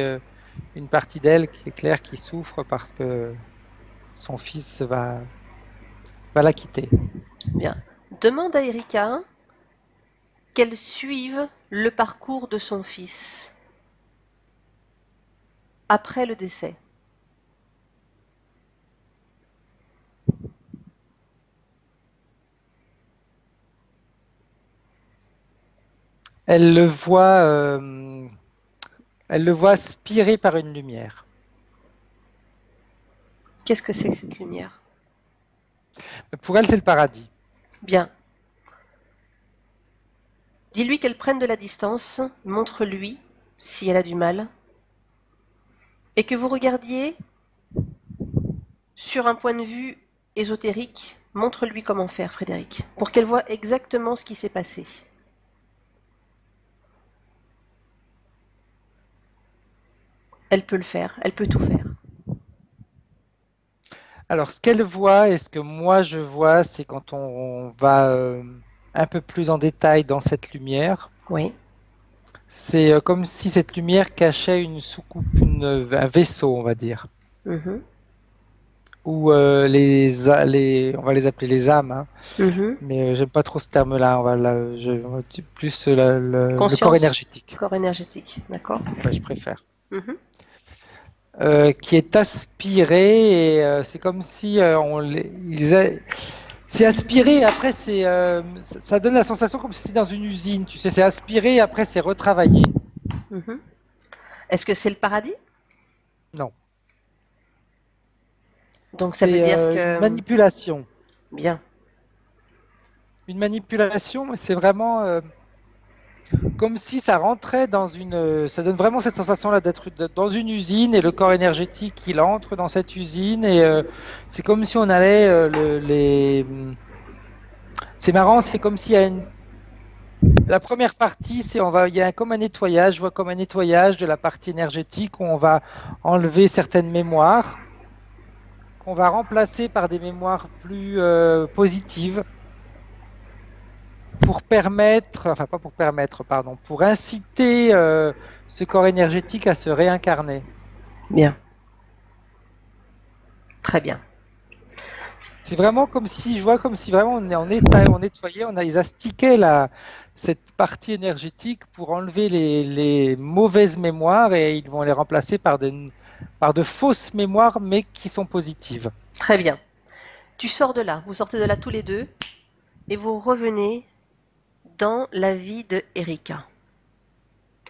une partie d'elle qui est claire qui souffre parce que son fils va la quitter. Bien. Demande à Erika qu'elle suive le parcours de son fils après le décès. Elle le voit aspiré par une lumière. Qu'est-ce que c'est que cette lumière? Pour elle, c'est le paradis. Bien. Dis-lui qu'elle prenne de la distance, montre-lui si elle a du mal, et que vous regardiez sur un point de vue ésotérique, montre-lui comment faire, Frédéric, pour qu'elle voie exactement ce qui s'est passé. Elle peut le faire, elle peut tout faire. Alors, ce qu'elle voit et ce que moi je vois, c'est quand on va un peu plus en détail dans cette lumière. Oui. C'est comme si cette lumière cachait une soucoupe, un vaisseau, on va dire. Où on va les appeler les âmes, hein. Mais j'aime pas trop ce terme-là. On va plus le corps énergétique. Corps énergétique, d'accord. Enfin, je préfère. Qui est aspiré, et c'est comme si c'est aspiré, et après ça donne la sensation comme si c'était dans une usine, tu sais, c'est aspiré et après c'est retravaillé. Est-ce que c'est le paradis? Non. Donc ça veut C'est dire une que... manipulation. Bien. Une manipulation, mais c'est vraiment comme si ça rentrait dans une. Ça donne vraiment cette sensation-là d'être dans une usine et le corps énergétique, il entre dans cette usine et c'est comme si on allait C'est marrant, c'est comme s'il y a la première partie, il y a comme un nettoyage, je vois comme un nettoyage de la partie énergétique où on va enlever certaines mémoires qu'on va remplacer par des mémoires plus positives pour permettre, enfin pas pour permettre, pardon, pour inciter ce corps énergétique à se réincarner. Bien. Très bien. C'est vraiment comme si, je vois comme si vraiment on nettoyait, ils astiquaient cette partie énergétique pour enlever les mauvaises mémoires et ils vont les remplacer par de fausses mémoires mais qui sont positives. Très bien. Tu sors de là. Vous sortez de là tous les deux et vous revenez dans la vie de Erika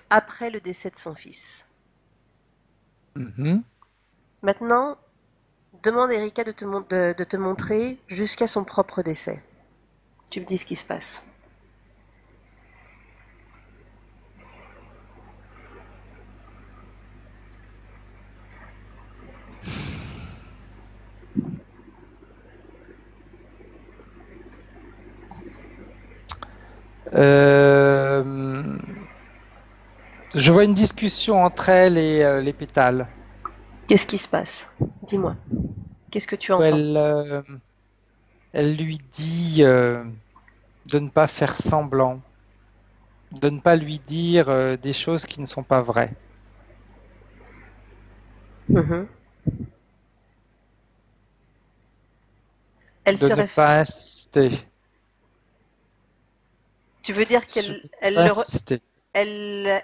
après le décès de son fils. Mhm. Maintenant, demande à Erika de te montrer jusqu'à son propre décès. Tu me dis ce qui se passe. Euh, je vois une discussion entre elle et les pétales. Qu'est-ce qui se passe? Dis-moi. Qu'est-ce que tu Où entends? elle lui dit de ne pas faire semblant, de ne pas lui dire des choses qui ne sont pas vraies, Mhm. Elle de se ne réf- pas insister, Tu veux dire qu'elle surtout elle, pas le re- insister.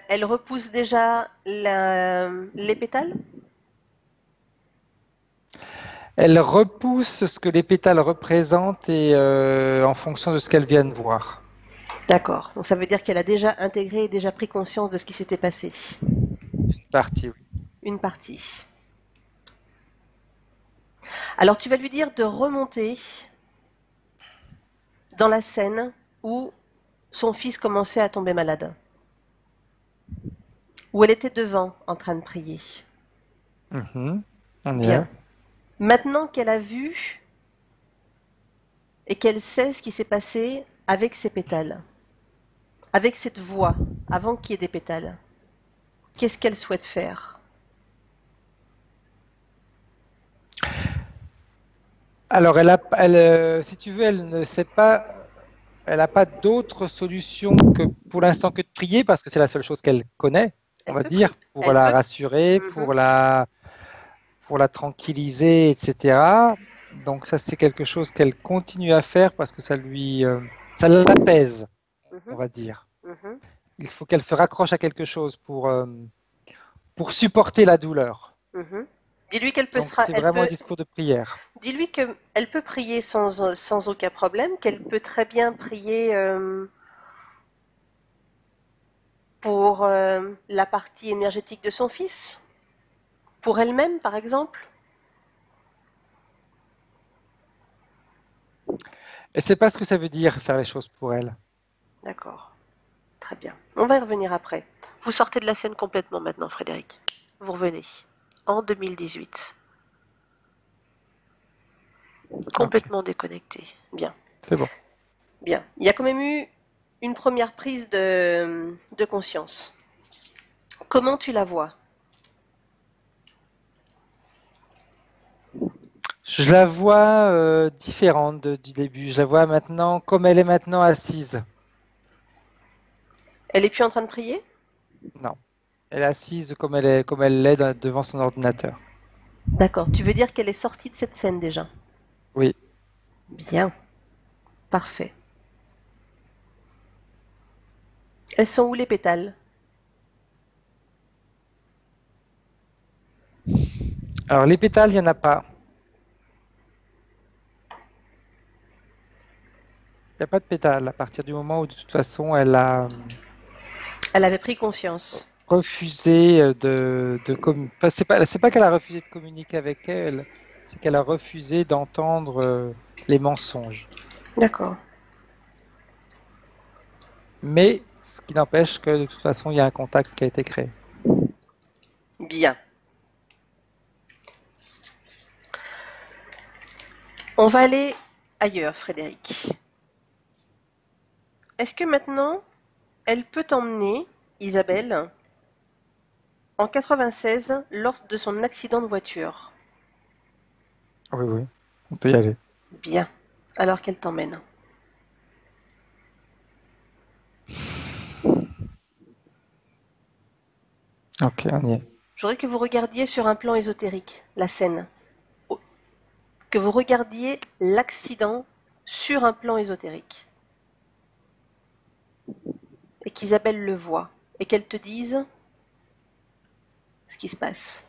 elle repousse déjà les pétales? Elle repousse ce que les pétales représentent et en fonction de ce qu'elle vient de voir. D'accord. Donc ça veut dire qu'elle a déjà intégré et déjà pris conscience de ce qui s'était passé. Une partie, oui. Une partie. Alors tu vas lui dire de remonter dans la scène où son fils commençait à tomber malade, où elle était devant en train de prier. Mhm. On y est. Bien. Maintenant qu'elle a vu et qu'elle sait ce qui s'est passé avec ces pétales, avec cette voix, avant qu'il y ait des pétales, qu'est-ce qu'elle souhaite faire? Alors, si tu veux, elle ne sait pas, elle n'a pas d'autre solution que pour l'instant que de prier parce que c'est la seule chose qu'elle connaît, on Elle va peut prier. dire, pour Elle la peut. rassurer, Mhm, pour la tranquilliser, etc. Donc ça, c'est quelque chose qu'elle continue à faire parce que ça l'apaise, on mhm, va dire. mhm. Il faut qu'elle se raccroche à quelque chose pour supporter la douleur. Mhm. Dis-lui qu'elle peut, Donc c'est elle vraiment un peut, discours de prière. dis-lui qu'elle peut prier sans aucun problème, qu'elle peut très bien prier pour la partie énergétique de son fils, pour elle-même par exemple. Et c'est pas ce que ça veut dire faire les choses pour elle. D'accord, très bien. On va y revenir après. Vous sortez de la scène complètement maintenant, Frédéric. Vous revenez en 2018, Ok, complètement déconnecté. Bien, c'est bon. bien. Il y a quand même eu une première prise de conscience. Comment tu la vois? Je la vois différente du début. Je la vois maintenant comme elle est maintenant assise. Elle est plus en train de prier? Non, elle est assise comme elle l'est devant son ordinateur. D'accord. Tu veux dire qu'elle est sortie de cette scène déjà? Oui. Bien. Parfait. Elles sont où les pétales? Alors les pétales, il n'y en a pas. Il n'y a pas de pétales à partir du moment où de toute façon elle a Elle avait pris conscience. refusé c'est pas qu'elle a refusé de communiquer avec elle. c'est qu'elle a refusé d'entendre les mensonges. D'accord. Mais ce qui n'empêche que de toute façon, il y a un contact qui a été créé. Bien. On va aller ailleurs, Frédéric. Est-ce que maintenant, elle peut t'emmener, Isabelle, en 96 lors de son accident de voiture? Oui, oui, on peut y aller. Bien. Alors qu'elle t'emmène. Ok, on y est. Je voudrais que vous regardiez sur un plan ésotérique la scène. Que vous regardiez l'accident sur un plan ésotérique. Et qu'Isabelle le voit. Et qu'elle te dise ce qui se passe.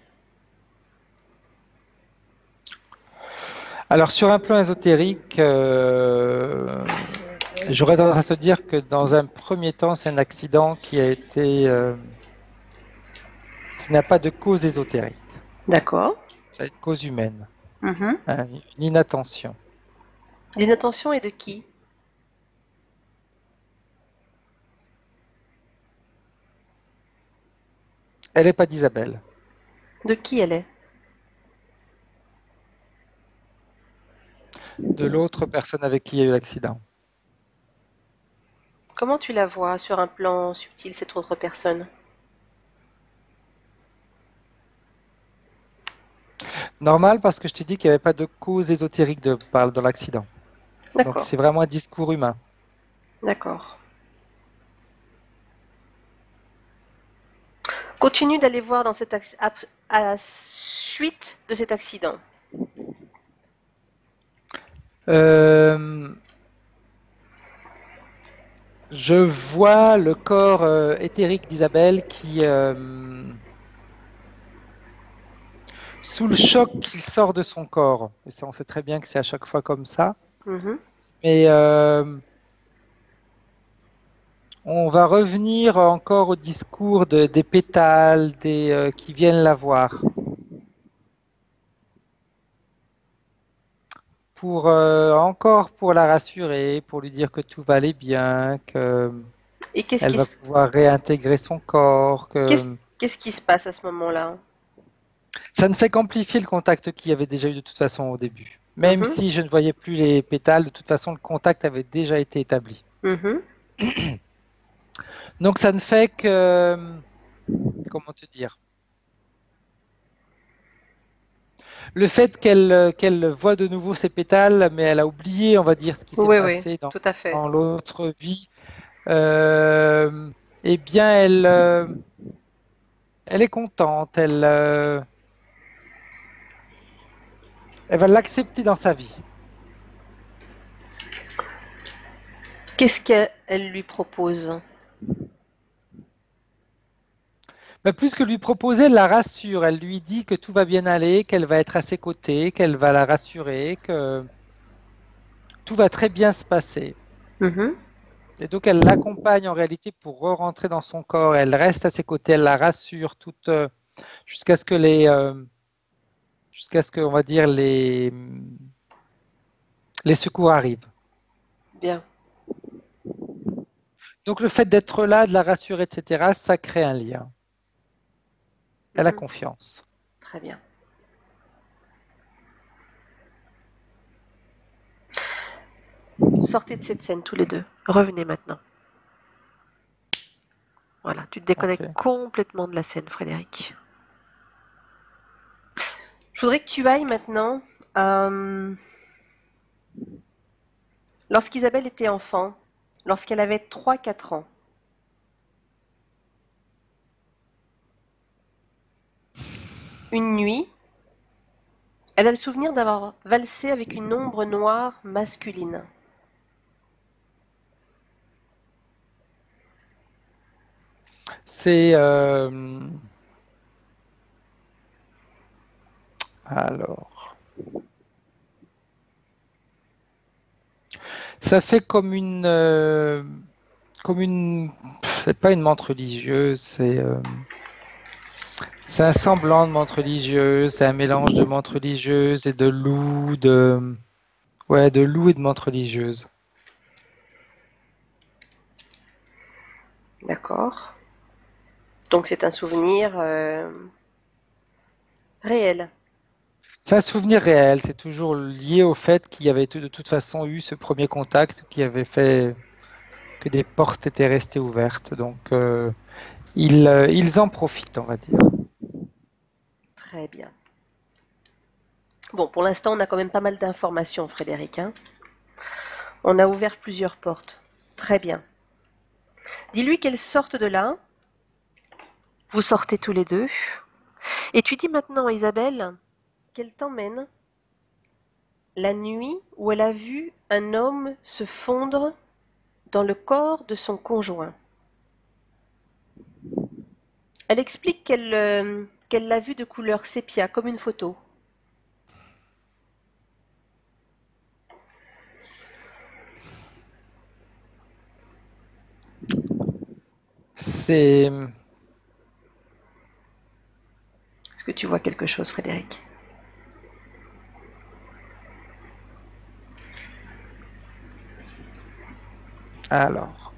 Alors, sur un plan ésotérique, j'aurais tendance à te dire que dans un premier temps, c'est un accident qui a été, qui n'a pas de cause ésotérique. D'accord. C'est une cause humaine, Mhm. hein, une inattention. L'inattention est de qui? Elle n'est pas d'Isabelle. De qui elle est? De l'autre personne avec qui il y a eu l'accident. Comment tu la vois sur un plan subtil, cette autre personne? Normal parce que je t'ai dit qu'il n'y avait pas de cause ésotérique dans l'accident. Donc D'accord. c'est vraiment un discours humain. D'accord. Continue d'aller voir dans cet à la suite de cet accident. Je vois le corps éthérique d'Isabelle qui, sous le choc qu'il sort de son corps, et ça on sait très bien que c'est à chaque fois comme ça, Mhm. mais on va revenir encore au discours des pétales, qui viennent la voir. Encore pour la rassurer, pour lui dire que tout va aller bien, Et qu'elle va pouvoir réintégrer son corps, que qu'est-ce qui se passe à ce moment-là? ça ne fait qu'amplifier le contact qu'il y avait déjà eu de toute façon au début. Même Mhm. si je ne voyais plus les pétales, de toute façon le contact avait déjà été établi. Mhm. Donc ça ne fait que, comment te dire, le fait qu'elle voit de nouveau ses pétales, mais elle a oublié, on va dire, ce qui s'est Oui, oui, passé tout à fait. dans l'autre vie, eh bien elle est contente, elle va l'accepter dans sa vie. Qu'est-ce qu'elle lui propose? Mais plus que lui proposer, elle la rassure. Elle lui dit que tout va bien aller, qu'elle va être à ses côtés, qu'elle va la rassurer, que tout va très bien se passer. Mhm. Et donc elle l'accompagne en réalité pour re-rentrer dans son corps. Elle reste à ses côtés, elle la rassure jusqu'à ce que jusqu'à ce que, on va dire, les secours arrivent. Bien. Donc le fait d'être là, de la rassurer, etc., ça crée un lien. Elle a Mhm. confiance. Très bien. Sortez de cette scène tous les deux. Revenez maintenant. Voilà, tu te déconnectes Ok. complètement de la scène, Frédéric. Je voudrais que tu ailles maintenant, euh, lorsqu'Isabelle était enfant, lorsqu'elle avait 3 4 ans. Une nuit, elle a le souvenir d'avoir valsé avec une ombre noire masculine. C'est alors. Ça fait comme une, c'est pas une menthe religieuse, C'est un semblant de menthe religieuse, c'est un mélange de menthe religieuse et de loup, ouais, de loup et de menthe religieuse. D'accord. Donc c'est un souvenir réel. C'est un souvenir réel, c'est toujours lié au fait qu'il y avait de toute façon eu ce premier contact qui avait fait que des portes étaient restées ouvertes. Donc, ils en profitent, on va dire. Très bien. Bon, pour l'instant, on a quand même pas mal d'informations, Frédéric, hein. On a ouvert plusieurs portes. Très bien. Dis-lui qu'elle sorte de là. Vous sortez tous les deux. Et tu dis maintenant à Isabelle qu'elle t'emmène la nuit où elle a vu un homme se fondre dans le corps de son conjoint. Elle explique qu'elle l'a vu de couleur sépia, comme une photo. C'est Est-ce que tu vois quelque chose, Frédéric? alors,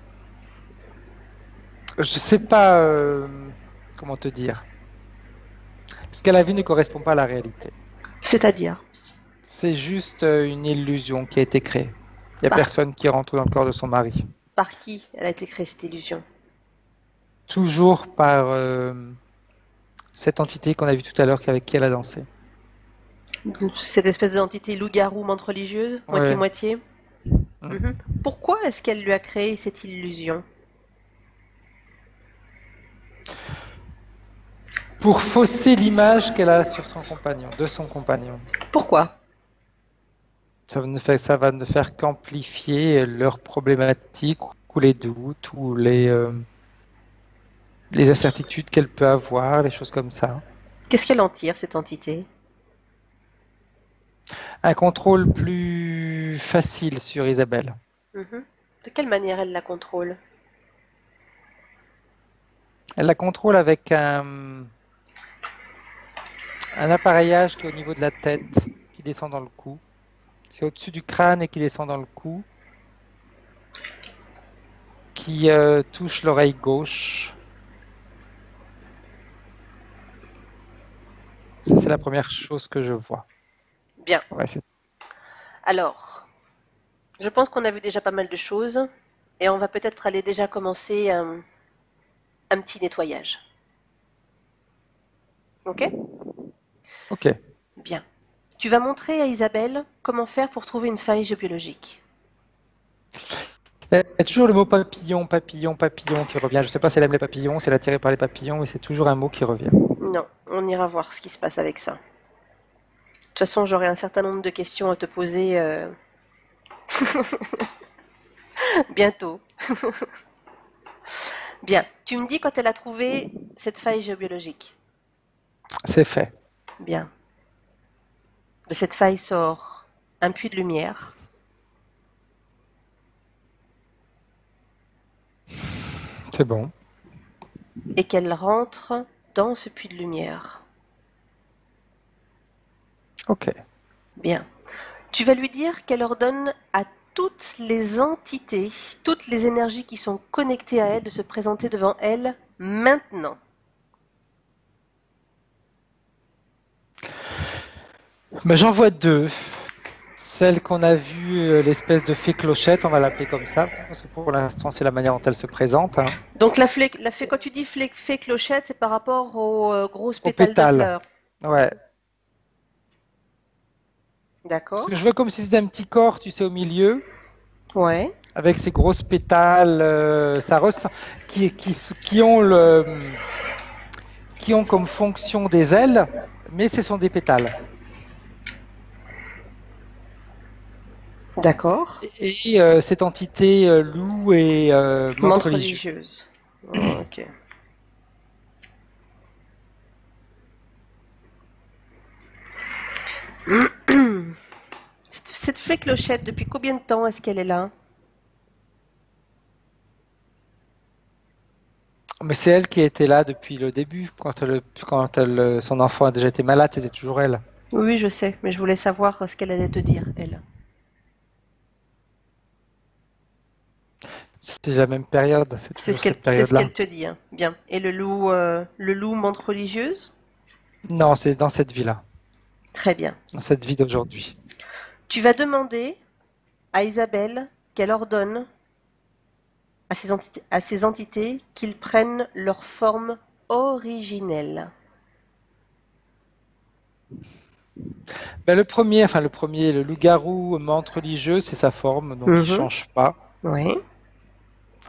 je sais pas comment te dire. Ce qu'elle a vu ne correspond pas à la réalité. C'est-à-dire? C'est juste une illusion qui a été créée. Il n'y a Par, personne qui rentre dans le corps de son mari. par qui elle a été créée, cette illusion? Toujours par cette entité qu'on a vue tout à l'heure avec qui elle a dansé. Cette espèce d'entité loup-garou, menthe religieuse, Ouais. moitié-moitié. Mm. Mhm. Pourquoi est-ce qu'elle lui a créé cette illusion? Pour fausser l'image qu'elle a sur son compagnon, de son compagnon. Pourquoi? Ça va ne faire qu'amplifier leurs problématiques ou les doutes ou les incertitudes qu'elle peut avoir, les choses comme ça. Qu'est-ce qu'elle en tire, cette entité? Un contrôle plus facile sur Isabelle. Mhm. De quelle manière elle la contrôle? Elle la contrôle avec un appareillage qui est au niveau de la tête, qui descend dans le cou. C'est au-dessus du crâne et qui descend dans le cou, qui touche l'oreille gauche. Ça, c'est la première chose que je vois. Bien. Ouais, c'est Alors, je pense qu'on a vu déjà pas mal de choses et on va peut-être aller déjà commencer un petit nettoyage. Ok? ok. Bien. Tu vas montrer à Isabelle comment faire pour trouver une faille géobiologique. Il y a toujours le mot papillon, papillon, papillon qui revient. Je ne sais pas si elle aime les papillons, si elle est attirée par les papillons, mais c'est toujours un mot qui revient. Non, on ira voir ce qui se passe avec ça. De toute façon, j'aurai un certain nombre de questions à te poser bientôt. Bien. Tu me dis quand elle a trouvé cette faille géobiologique. C'est fait. Bien. De cette faille sort un puits de lumière. C'est bon. Et qu'elle rentre dans ce puits de lumière. Ok. Bien. Tu vas lui dire qu'elle ordonne à toutes les entités, toutes les énergies qui sont connectées à elle de se présenter devant elle maintenant. Ben, j'en vois deux. Celle qu'on a vue, l'espèce de fée clochette, on va l'appeler comme ça, parce que pour l'instant, c'est la manière dont elle se présente. Hein. Donc quand tu dis fée clochette, c'est par rapport aux grosses Au pétales de pétale. fleurs. Ouais. Parce D'accord. que je vois comme si c'était un petit corps, tu sais, au milieu, Ouais. avec ces grosses pétales, qui ont comme fonction des ailes, mais ce sont des pétales. D'accord. Et cette entité loup et menthe Menthe religieuse. religieuse. Oh, ok. Cette fée clochette, depuis combien de temps est-ce qu'elle est là? Mais c'est elle qui était là depuis le début, son enfant a déjà été malade, c'était toujours elle. Oui, oui, je sais, mais je voulais savoir ce qu'elle allait te dire, elle. C'était la même période, c'est toujours cette C'est ce période-là. qu'elle te dit, hein. Bien. Et le loup montre religieuse? Non, c'est dans cette vie-là, Très bien. dans cette vie d'aujourd'hui. Tu vas demander à Isabelle qu'elle ordonne à ces entités qu'ils prennent leur forme originelle. Ben, le loup-garou menthe religieux, c'est sa forme, donc il Mhm. change pas. Oui.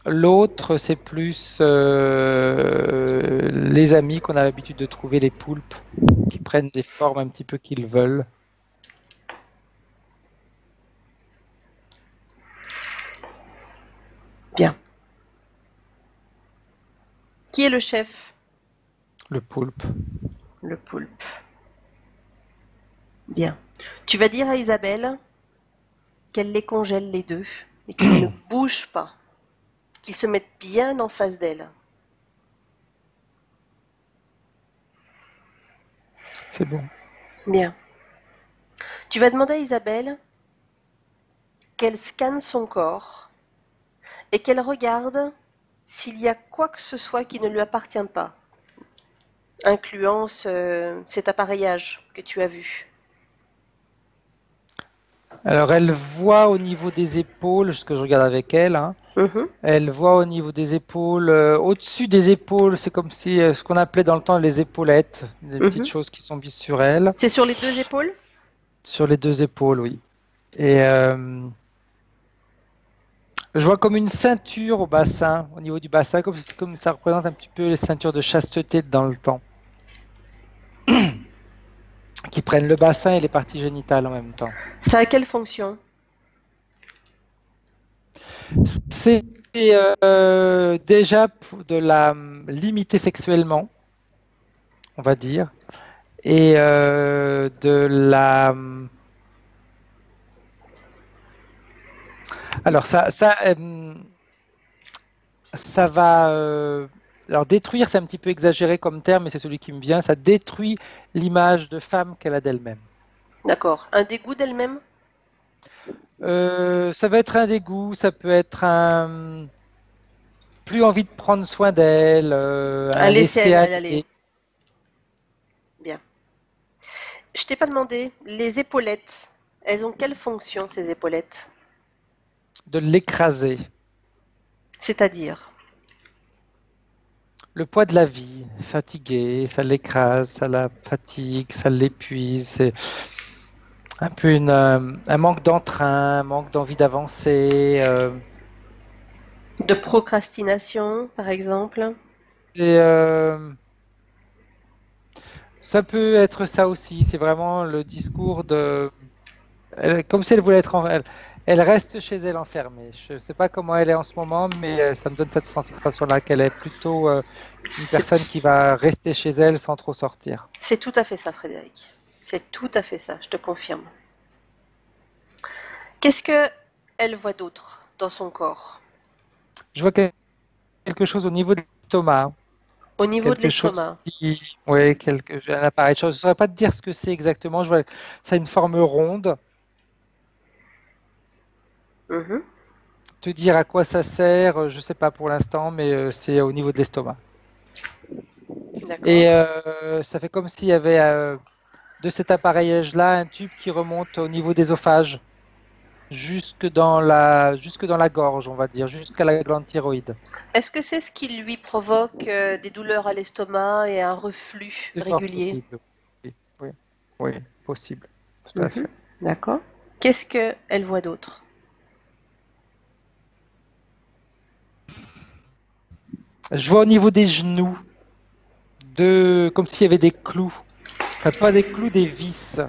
L'autre, c'est plus les amis qu'on a l'habitude de trouver, les poulpes, qui prennent des formes un petit peu qu'ils veulent. Bien. Qui est le chef? Le poulpe. Le poulpe. Bien. Tu vas dire à Isabelle qu'elle les congèle les deux et qu'ils ne bougent pas, qu'ils se mettent bien en face d'elle. C'est bon. Bien. Tu vas demander à Isabelle qu'elle scanne son corps et qu'elle regarde s'il y a quoi que ce soit qui ne lui appartient pas, incluant cet appareillage que tu as vu. Alors, elle voit au niveau des épaules, ce que je regarde avec elle, hein, Mhm, elle voit au niveau des épaules, au-dessus des épaules, c'est comme si ce qu'on appelait dans le temps les épaulettes, des petites mhm. choses qui sont mises sur elle, C'est sur les deux épaules? sur les deux épaules, oui. Et je vois comme une ceinture au bassin, au niveau du bassin, comme ça représente un petit peu les ceintures de chasteté dans le temps, qui prennent le bassin et les parties génitales en même temps. Ça a quelle fonction? C'est déjà pour de la limiter sexuellement, on va dire, et de la... Alors, ça va... alors, détruire, c'est un petit peu exagéré comme terme, mais c'est celui qui me vient. Ça détruit l'image de femme qu'elle a d'elle-même. D'accord. Un dégoût d'elle-même? Ça va être un dégoût, ça peut être un plus envie de prendre soin d'elle, Un un laisser laisser aller. aller, Bien. Je t'ai pas demandé, les épaulettes, elles ont quelle fonction ces épaulettes? de l'écraser. C'est-à-dire? Le poids de la vie, fatigué, ça l'écrase, ça la fatigue, ça l'épuise. C'est un peu un manque d'entrain, un manque d'envie d'avancer. De procrastination, par exemple? Et, ça peut être ça aussi. C'est vraiment le discours de... comme si elle voulait être... elle reste chez elle enfermée. Je ne sais pas comment elle est en ce moment, mais ça me donne cette sensation-là qu'elle est plutôt une personne qui C'est va rester chez elle sans trop sortir. c'est tout à fait ça, Frédéric. C'est tout à fait ça, je te confirme. Qu'est-ce que elle voit d'autre dans son corps? Je vois quelque chose au niveau de l'estomac. Au niveau de Quelque chose l'estomac. qui, ouais, un appareil. Je ne saurais pas te dire ce que c'est exactement. Je vois, ça a une forme ronde. Mhm, Te dire à quoi ça sert, je ne sais pas pour l'instant, mais c'est au niveau de l'estomac. Et d'accord. ça fait comme s'il y avait de cet appareillage-là un tube qui remonte au niveau des ésophages, jusque dans la gorge, on va dire, jusqu'à la glande thyroïde. Est-ce que c'est ce qui lui provoque des douleurs à l'estomac et un reflux C'est fort régulier? possible. Oui, oui, oui, possible. Tout à Mhm, fait. d'accord. Qu'est-ce que elle voit d'autre? Je vois au niveau des genoux, comme s'il y avait des clous. Enfin, pas des clous, des vis.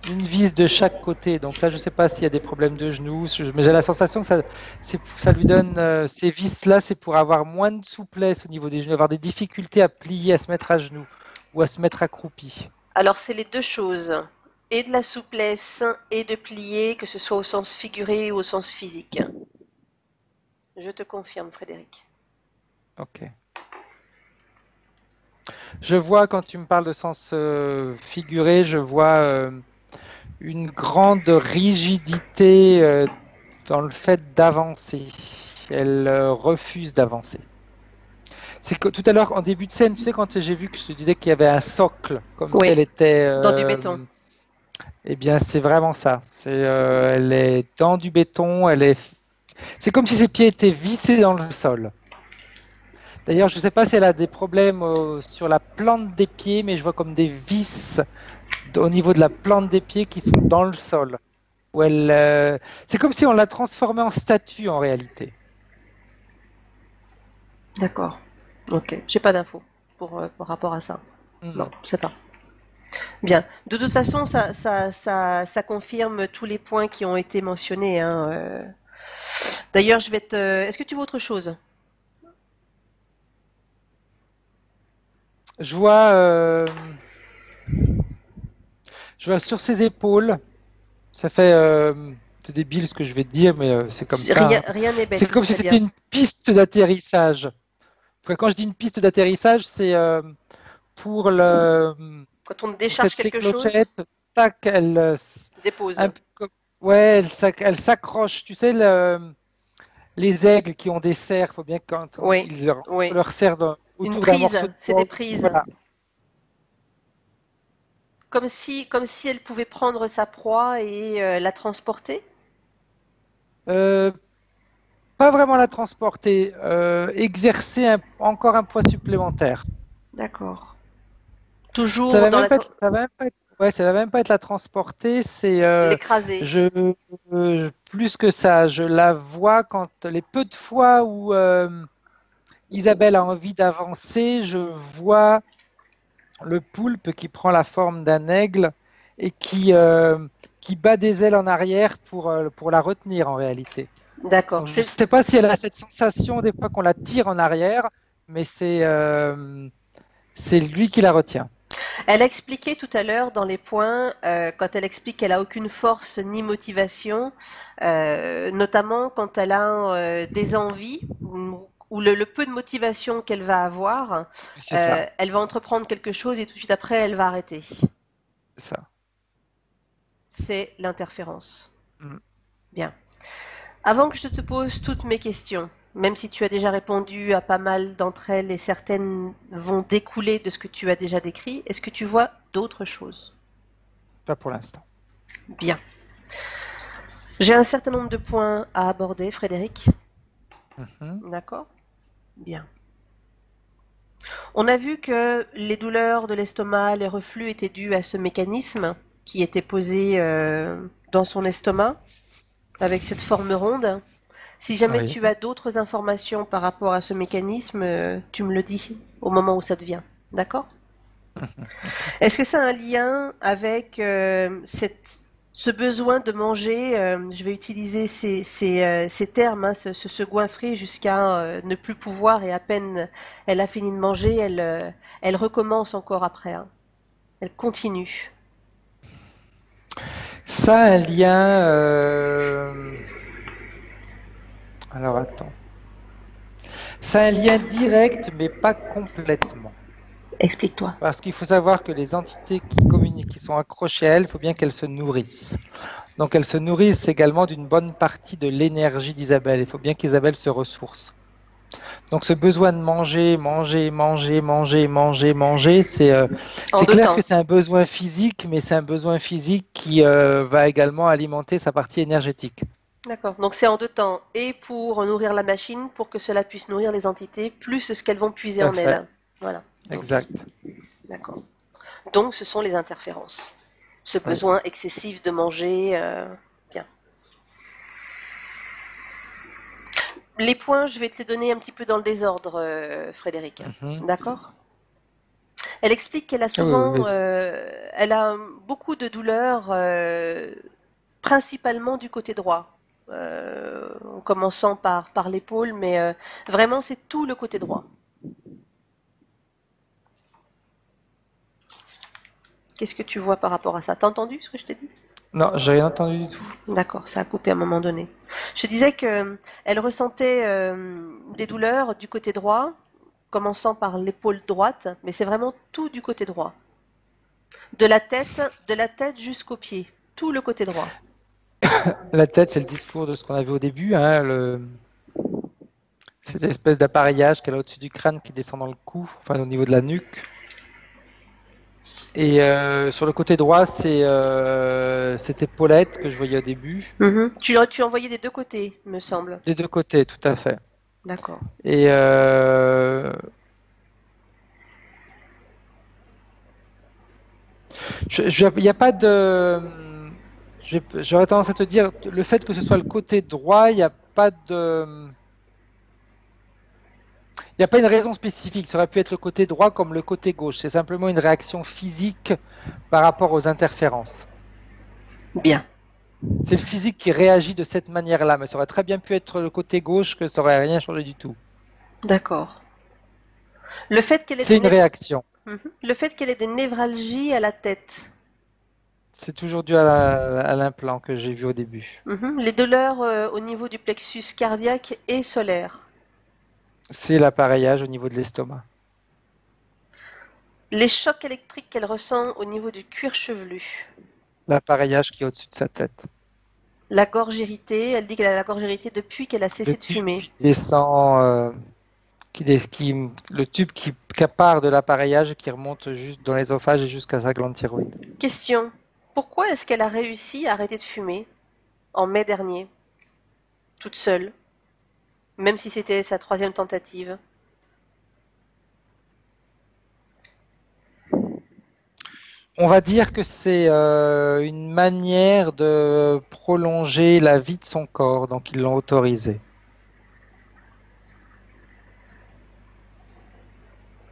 Une vis de chaque côté. Donc là, je ne sais pas s'il y a des problèmes de genoux, mais j'ai la sensation que ça lui donne ces vis-là, c'est pour avoir moins de souplesse au niveau des genoux, avoir des difficultés à plier, à se mettre à genoux ou à se mettre accroupi. Alors c'est les deux choses. Et de la souplesse et de plier, que ce soit au sens figuré ou au sens physique. Je te confirme, Frédéric. Ok. Je vois, quand tu me parles de sens figuré, je vois une grande rigidité dans le fait d'avancer. Elle refuse d'avancer. C'est que tout à l'heure, en début de scène, tu sais, quand j'ai vu que je te disais qu'il y avait un socle, comme si Oui, elle était, dans du béton. eh bien, c'est vraiment ça. Elle est dans du béton, c'est comme si ses pieds étaient vissés dans le sol. D'ailleurs, je ne sais pas si elle a des problèmes sur la plante des pieds, mais je vois comme des vis au niveau de la plante des pieds qui sont dans le sol. C'est comme si on l'a transformée en statue en réalité. D'accord. Ok. J'ai pas d'infos par rapport à ça. Non, Hmm. je sais pas. Bien. De toute façon, ça confirme tous les points qui ont été mentionnés, hein. D'ailleurs, je vais te. Est-ce que tu vois autre chose? Je vois, je vois sur ses épaules, ça fait, c'est débile ce que je vais te dire, mais c'est comme ça, Rien, hein. rien n'est C'est bête, tu comme si sais c'était bien. une piste d'atterrissage. Quand je dis une piste d'atterrissage, c'est pour Quand on pour décharge cette clé quelque chose, clochette, tac, dépose. un peu ouais, elle s'accroche. Tu sais, les aigles qui ont des serres, faut bien que quand Oui, ils rentrent oui. leur serre Une autour d'un prise, morceau de c'est des bois. prises. Voilà. Comme si elle pouvait prendre sa proie et la transporter. Euh, Pas vraiment la transporter, exercer encore un poids supplémentaire. D'accord. Ça Toujours va dans même la. pas être, ça va même pas être- ouais, ça va même pas être la transporter, c'est L'écraser. plus que ça. Je la vois quand les peu de fois où Isabelle a envie d'avancer, je vois le poulpe qui prend la forme d'un aigle et qui bat des ailes en arrière pour la retenir en réalité. D'accord. Donc, je ne sais pas si elle a cette sensation des fois qu'on la tire en arrière, mais c'est lui qui la retient. Elle a expliqué tout à l'heure dans les points, quand elle explique qu'elle a aucune force ni motivation, notamment quand elle a des envies ou le peu de motivation qu'elle va avoir, C'est ça, elle va entreprendre quelque chose et tout de suite après elle va arrêter. c'est ça. C'est l'interférence. Mm. Bien. Avant que je te pose toutes mes questions, même si tu as déjà répondu à pas mal d'entre elles et certaines vont découler de ce que tu as déjà décrit, est-ce que tu vois d'autres choses? Pas pour l'instant. Bien. J'ai un certain nombre de points à aborder, Frédéric. Mhm. D'accord? Bien. On a vu que les douleurs de l'estomac, les reflux étaient dus à ce mécanisme qui était posé dans son estomac avec cette forme ronde. Si jamais Oui. tu as d'autres informations par rapport à ce mécanisme, tu me le dis au moment où ça te vient. D'accord? Est-ce que ça a un lien avec ce besoin de manger, je vais utiliser ces termes, hein, se goinfrer jusqu'à ne plus pouvoir et à peine elle a fini de manger, elle recommence encore après, hein. Elle continue. Ça a un lien. Alors attends. Ça a un lien direct, mais pas complètement. Explique-toi. Parce qu'il faut savoir que les entités qui communiquent, qui sont accrochées à elles, il faut bien qu'elles se nourrissent. Donc elles se nourrissent également d'une bonne partie de l'énergie d'Isabelle. Il faut bien qu'Isabelle se ressource. Donc ce besoin de manger, manger, manger, manger, manger, manger, En c'est deux clair que temps. c'est un besoin physique, mais c'est un besoin physique qui va également alimenter sa partie énergétique. D'accord. Donc c'est en deux temps. Et pour nourrir la machine, pour que cela puisse nourrir les entités, plus ce qu'elles vont puiser Tout à en fait, elles. Voilà. Ok. exact. D'accord. Donc ce sont les interférences. Ce Oui. besoin excessif de manger. Bien. Les points, je vais te les donner un petit peu dans le désordre, Frédéric. Mhm. D'accord? Elle explique qu'elle a Oui, oui, souvent, vas-y. elle a beaucoup de douleurs, principalement du côté droit. En commençant par l'épaule, mais vraiment c'est tout le côté droit. Qu'est-ce que tu vois par rapport à ça? T'as entendu ce que je t'ai dit? Non, j'ai rien entendu du tout. D'accord, ça a coupé à un moment donné. Je disais que elle ressentait des douleurs du côté droit commençant par l'épaule droite, mais c'est vraiment tout du côté droit. De la tête jusqu'aux pieds, tout le côté droit. La tête, c'est le discours de ce qu'on avait au début, hein, cette espèce d'appareillage qu'elle a au-dessus du crâne qui descend dans le cou, enfin au niveau de la nuque. Et sur le côté droit, c'est cette épaulette que je voyais au début. Tu envoyais des deux côtés, me semble. Des deux côtés, tout à fait. D'accord. Et il n'y a pas de. J'aurais tendance à te dire, le fait que ce soit le côté droit, il n'y a pas de. Il n'y a pas une raison spécifique. Ça aurait pu être le côté droit comme le côté gauche. C'est simplement une réaction physique par rapport aux interférences. Bien. C'est le physique qui réagit de cette manière-là, mais ça aurait très bien pu être le côté gauche que ça aurait rien changé du tout. D'accord. Le fait qu'elle ait C'est des une réaction. Le fait qu'elle ait des névralgies à la tête. C'est toujours dû à l'implant que j'ai vu au début. Les douleurs au niveau du plexus cardiaque et solaire. C'est l'appareillage au niveau de l'estomac. Les chocs électriques qu'elle ressent au niveau du cuir chevelu. L'appareillage qui est au-dessus de sa tête. La gorge irritée. Elle dit qu'elle a la gorge irritée depuis qu'elle a cessé de fumer. Qui descend, le tube qui part de l'appareillage et qui remonte juste dans l'ésophage et jusqu'à sa glande thyroïde. Question. Pourquoi est-ce qu'elle a réussi à arrêter de fumer en mai dernier, toute seule, même si c'était sa 3e tentative? On va dire que c'est une manière de prolonger la vie de son corps, donc ils l'ont autorisé.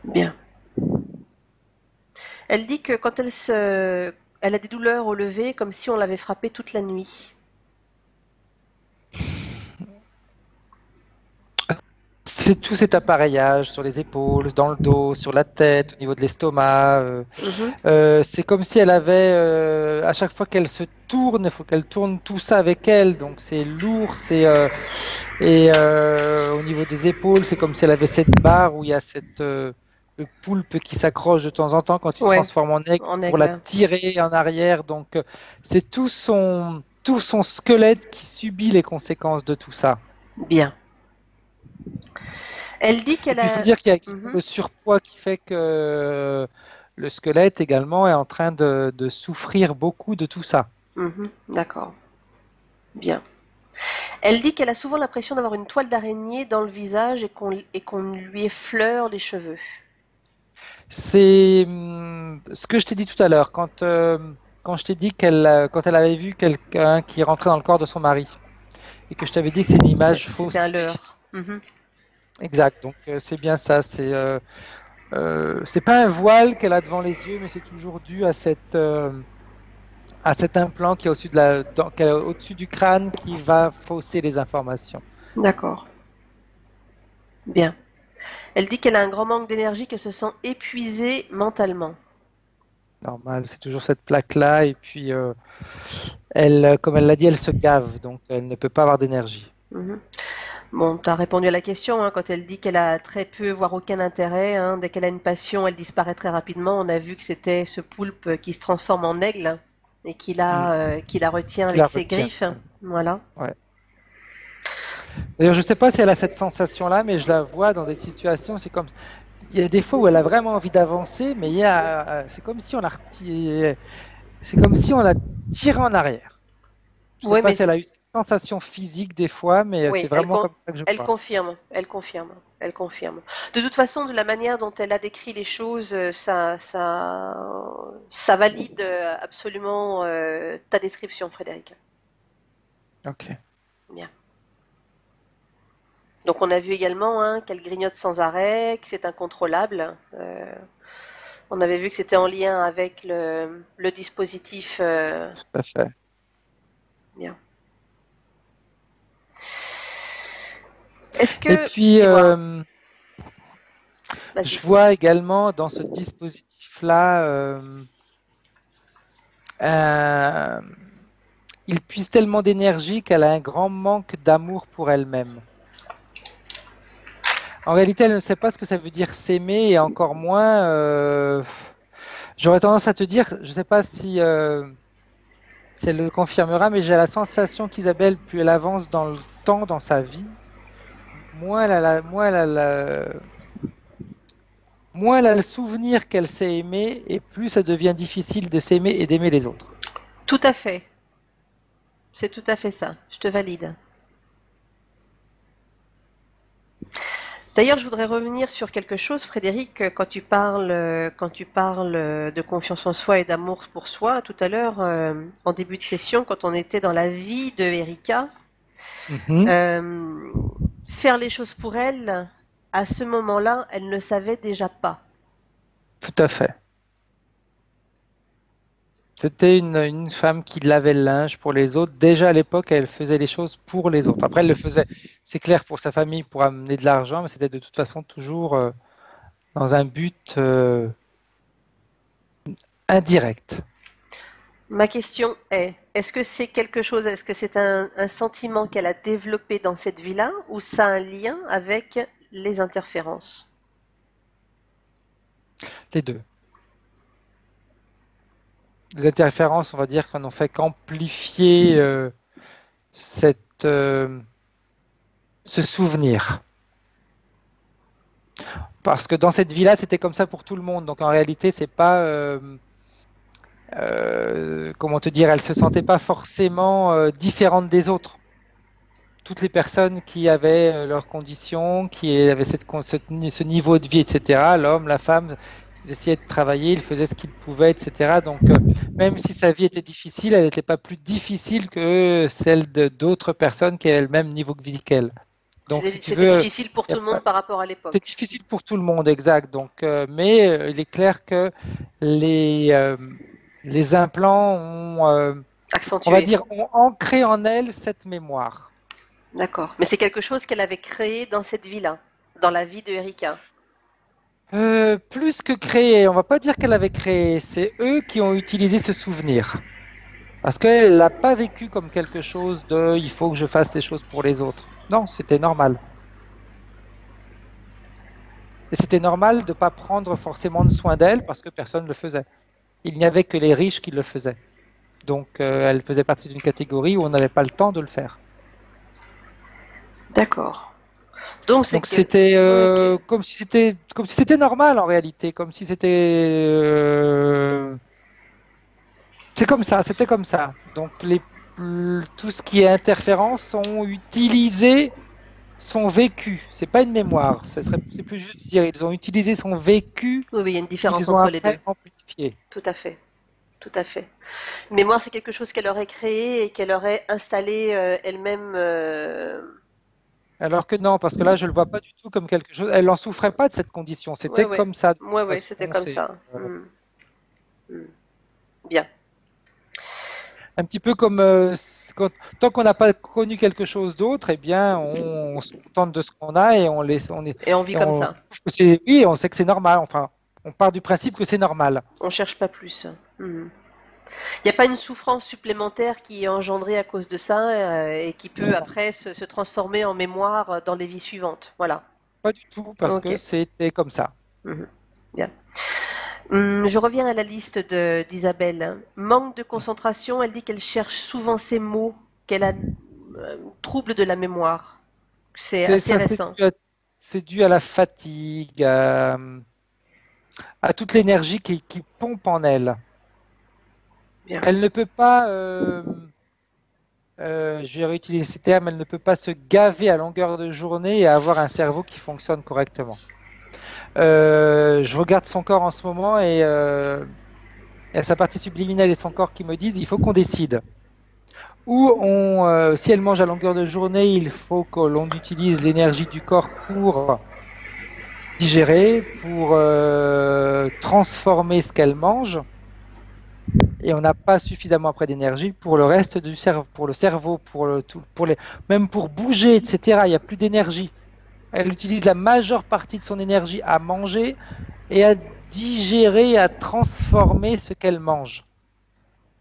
Bien. Elle dit que quand elle a des douleurs au lever, comme si on l'avait frappée toute la nuit. C'est tout cet appareillage sur les épaules, dans le dos, sur la tête, au niveau de l'estomac. C'est comme si elle avait, à chaque fois qu'elle se tourne, il faut qu'elle tourne tout ça avec elle. Donc c'est lourd, et au niveau des épaules, c'est comme si elle avait cette barre où il y a le poulpe qui s'accroche de temps en temps quand il se transforme en aigle pour la tirer en arrière. Donc c'est tout son squelette qui subit les conséquences de tout ça. Bien. Elle dit qu'elle a... Il faut dire qu'il y a le surpoids qui fait que le squelette également est en train de souffrir beaucoup de tout ça. D'accord. Bien. Elle dit qu'elle a souvent l'impression d'avoir une toile d'araignée dans le visage et qu'on lui effleure les cheveux. C'est ce que je t'ai dit tout à l'heure, quand je t'ai dit quand elle avait vu quelqu'un qui rentrait dans le corps de son mari, et que je t'avais dit que c'est une image fausse. C'était un leurre. Exact, donc c'est bien ça. C'est pas un voile qu'elle a devant les yeux, mais c'est toujours dû à cet implant qui est au-dessus du crâne qui va fausser les informations. D'accord. Bien. Elle dit qu'elle a un grand manque d'énergie, qu'elle se sent épuisée mentalement. Normal, c'est toujours cette plaque-là, et puis comme elle l'a dit, elle se gave, donc elle ne peut pas avoir d'énergie. Bon, tu as répondu à la question, quand elle dit qu'elle a très peu, voire aucun intérêt. Dès qu'elle a une passion, elle disparaît très rapidement. On a vu que c'était ce poulpe qui se transforme en aigle et qui la retient avec ses griffes. Voilà. Ouais. D'ailleurs, je ne sais pas si elle a cette sensation-là, mais je la vois dans des situations, c'est comme... Il y a des fois où elle a vraiment envie d'avancer, mais c'est comme si on la tiré en arrière. Je ne sais pas si elle a eu cette sensation phisique des fois, mais c'est vraiment comme ça que je vois. Elle confirme. De toute façon, de la manière dont elle a décrit les choses, ça valide absolument ta description, Frédéric. Ok. Bien. Donc on a vu également qu'elle grignote sans arrêt, que c'est incontrôlable. On avait vu que c'était en lien avec le dispositif. Tout à fait. Bien. Est-ce que... Et puis, je vois également dans ce dispositif-là, il puise tellement d'énergie qu'elle a un grand manque d'amour pour elle-même. En réalité, elle ne sait pas ce que ça veut dire s'aimer et encore moins. J'aurais tendance à te dire, je ne sais pas si elle le confirmera, mais j'ai la sensation qu'Isabelle, plus elle avance dans le temps, dans sa vie, moins elle a le souvenir qu'elle s'est aimée et plus ça devient difficile de s'aimer et d'aimer les autres. Tout à fait. C'est tout à fait ça. Je te valide. D'ailleurs, je voudrais revenir sur quelque chose, Frédéric, quand tu parles de confiance en soi et d'amour pour soi, tout à l'heure, en début de session, quand on était dans la vie de Erika, Mhm. euh, faire les choses pour elle, à ce moment-là, elle ne savait déjà pas. Tout à fait. C'était une femme qui lavait le linge pour les autres. Déjà à l'époque, elle faisait les choses pour les autres. Après, elle le faisait, c'est clair, pour sa famille, pour amener de l'argent, mais c'était de toute façon toujours dans un but indirect. Ma question est-ce que c'est quelque chose, est-ce que c'est un sentiment qu'elle a développé dans cette vie-là, ou ça a un lien avec les interférences? Les deux. Les interférences, on va dire qu'on n'ont fait qu'amplifier cette, ce souvenir. Parce que dans cette vie-là, c'était comme ça pour tout le monde. Donc en réalité, c'est pas, comment te dire, elle se sentait pas forcément différente des autres. Toutes les personnes qui avaient leurs conditions, qui avaient ce niveau de vie, etc., l'homme, la femme, ils essayaient de travailler, ils faisaient ce qu'ils pouvaient, etc. Donc, même si sa vie était difficile, elle n'était pas plus difficile que celle d'autres personnes qui avaient le même niveau de vie qu'elle. Donc, si tu C'était veux, difficile pour y a tout le pas- monde par rapport à c'est l'époque. difficile pour tout le monde, exact. Donc, mais il est clair que les, euh, les implants ont, on va Accentué. dire, ont ancré en elle cette mémoire. D'accord. Mais c'est quelque chose qu'elle avait créé dans cette vie-là, dans la vie de Erika. Plus que créer, on va pas dire qu'elle avait créé, c'est eux qui ont utilisé ce souvenir. Parce qu'elle l'a pas vécu comme quelque chose de il faut que je fasse les choses pour les autres. Non, c'était normal. Et c'était normal de ne pas prendre forcément de soin d'elle parce que personne ne le faisait. Il n'y avait que les riches qui le faisaient. Donc elle faisait partie d'une catégorie où on n'avait pas le temps de le faire. D'accord. Donc c'est Donc que... c'était Ok. comme si c'était normal en réalité, comme si c'était c'est comme ça, c'était comme ça. Donc tout ce qui est interférences ont utilisé son vécu. C'est pas une mémoire. C'est plus juste de dire ils ont utilisé son vécu Oui, oui, il y a une différence qu'ils ont entre les deux. après amplifié. Tout à fait. Tout à fait. Une mémoire, c'est quelque chose qu'elle aurait créé et qu'elle aurait installé elle-même. Alors que non, parce que là je le vois pas du tout comme quelque chose. Elle n'en souffrait pas de cette condition. Ouais, C'était ouais. comme ça de Ouais, toute ouais, c'était façon. comme C'est ça. Hmm, hmm. Bien. un petit peu comme tant qu'on n'a pas connu quelque chose d'autre, eh bien on se contente de ce qu'on a et on laisse, Et on vit et comme on ça. trouve que c'est oui, on sait que c'est normal. Enfin, on part du principe que c'est normal. On cherche pas plus. Hmm. Il n'y a pas une souffrance supplémentaire qui est engendrée à cause de ça et qui peut après se transformer en mémoire dans les vies suivantes. Voilà. Pas du tout, parce Ok. que c'était comme ça. Mhm. Bien. Je reviens à la liste d'Isabelle. Manque de concentration, elle dit qu'elle cherche souvent ses mots, qu'elle a trouble de la mémoire. C'est C'est assez ça, récent. c'est dû à la fatigue, à toute l'énergie qui pompe en elle. Bien. Elle ne peut pas, je vais réutiliser ces termes, elle ne peut pas se gaver à longueur de journée et avoir un cerveau qui fonctionne correctement. Je regarde son corps en ce moment et il y a sa partie subliminale et son corps qui me disent il faut qu'on décide. Si elle mange à longueur de journée, il faut que l'on utilise l'énergie du corps pour digérer, pour transformer ce qu'elle mange, et on n'a pas suffisamment après d'énergie pour le reste du cerveau, pour le cerveau, même pour bouger, etc. Il n'y a plus d'énergie. Elle utilise la majeure partie de son énergie à manger et à digérer, à transformer ce qu'elle mange.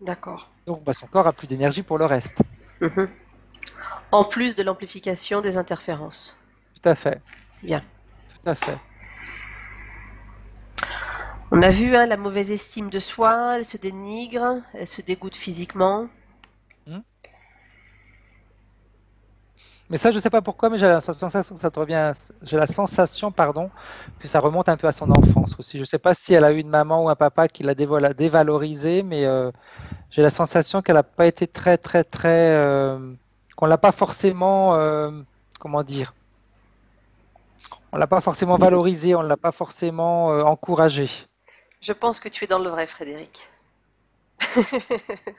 D'accord. Donc, bah, son corps a plus d'énergie pour le reste. Mhm. En plus de l'amplification des interférences. Tout à fait. Bien. tout à fait. On a vu hein, la mauvaise estime de soi, elle se dénigre, elle se dégoûte physiquement. Hmm. Mais ça, je sais pas pourquoi, mais j'ai la sensation que ça te revient. J'ai la sensation, pardon, que ça remonte un peu à son enfance aussi. Je sais pas si elle a eu une maman ou un papa qui l'a dévalorisée, mais j'ai la sensation qu'elle n'a pas été très, très, très, qu'on l'a pas forcément, comment dire, on l'a pas forcément valorisée, on l'a pas forcément encouragée. Je pense que tu es dans le vrai, Frédéric.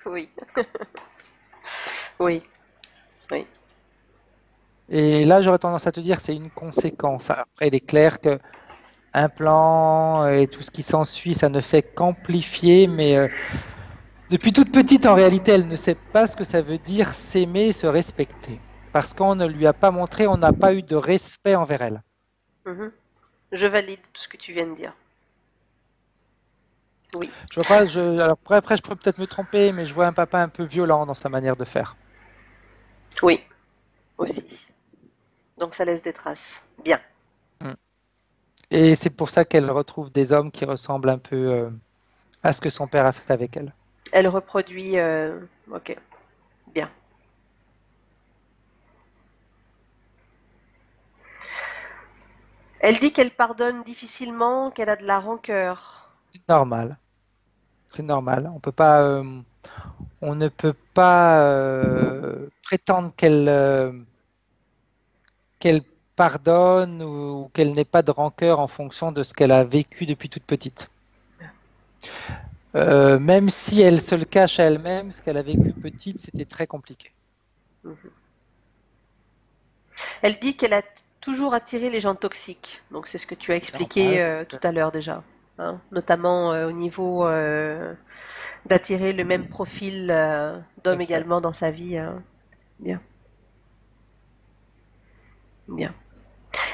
Oui, oui, oui. Et là, j'aurais tendance à te dire, c'est une conséquence. Après, il est clair que un plan et tout ce qui s'ensuit, ça ne fait qu'amplifier, mais depuis toute petite, en réalité, elle ne sait pas ce que ça veut dire s'aimer, se respecter. Parce qu'on ne lui a pas montré, on n'a pas eu de respect envers elle. Mhm. Je valide tout ce que tu viens de dire. Oui, Je vois pas, alors après, je peux peut-être me tromper, mais je vois un papa un peu violent dans sa manière de faire. oui, aussi. Donc ça laisse des traces. Bien. Mm. Et c'est pour ça qu'elle retrouve des hommes qui ressemblent un peu à ce que son père a fait avec elle. Elle reproduit. Ok, bien. Elle dit qu'elle pardonne difficilement, qu'elle a de la rancœur. C'est normal, c'est normal. On ne peut pas prétendre qu'elle pardonne ou qu'elle n'ait pas de rancœur en fonction de ce qu'elle a vécu depuis toute petite. Même si elle se le cache à elle-même, ce qu'elle a vécu petite, c'était très compliqué. Mhm. Elle dit qu'elle a toujours attiré les gens toxiques. Donc c'est ce que tu as expliqué Normal. tout à l'heure déjà. Hein. Notamment au niveau d'attirer le même profil Tout à d'homme fait. également dans sa vie. Hein. Bien, bien.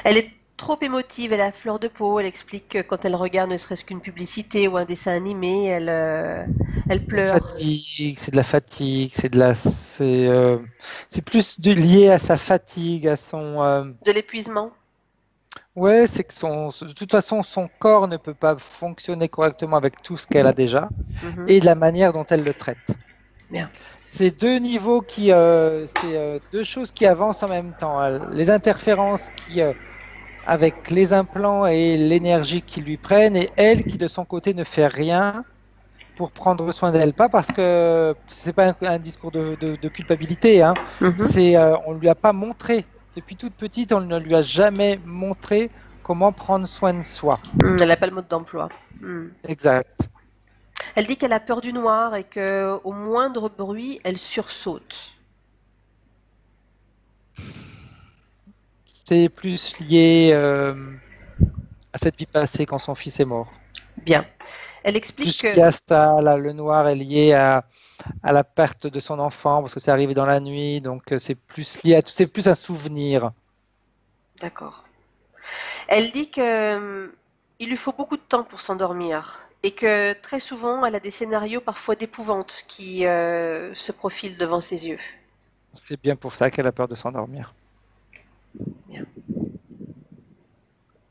Elle est trop émotive, elle a fleur de peau. Elle explique que quand elle regarde ne serait-ce qu'une publicité ou un dessin animé, elle pleure. C'est de la fatigue, c'est plus lié à sa fatigue, à son, De l'épuisement. ouais, c'est que de toute façon, son corps ne peut pas fonctionner correctement avec tout ce qu'elle a déjà Mhm. et de la manière dont elle le traite. Bien. C'est deux niveaux c'est deux choses qui avancent en même temps. Les interférences avec les implants et l'énergie qu'ils lui prennent, et elle qui de son côté ne fait rien pour prendre soin d'elle. Pas parce que c'est pas un discours de culpabilité, hein. Mhm. On lui a pas montré. Depuis toute petite, on ne lui a jamais montré comment prendre soin de soi. Elle n'a pas le mode d'emploi. Hmm. Exact. Elle dit qu'elle a peur du noir et que au moindre bruit, elle sursaute. C'est plus lié à cette vie passée quand son fils est mort. Bien. Elle explique Plus que lié à ça, là, le noir est lié à la perte de son enfant parce que c'est arrivé dans la nuit, donc c'est plus lié à tout, c'est plus un souvenir. d'accord. Elle dit que il lui faut beaucoup de temps pour s'endormir et que très souvent, elle a des scénarios parfois d'épouvante qui se profilent devant ses yeux. C'est bien pour ça qu'elle a peur de s'endormir. Bien.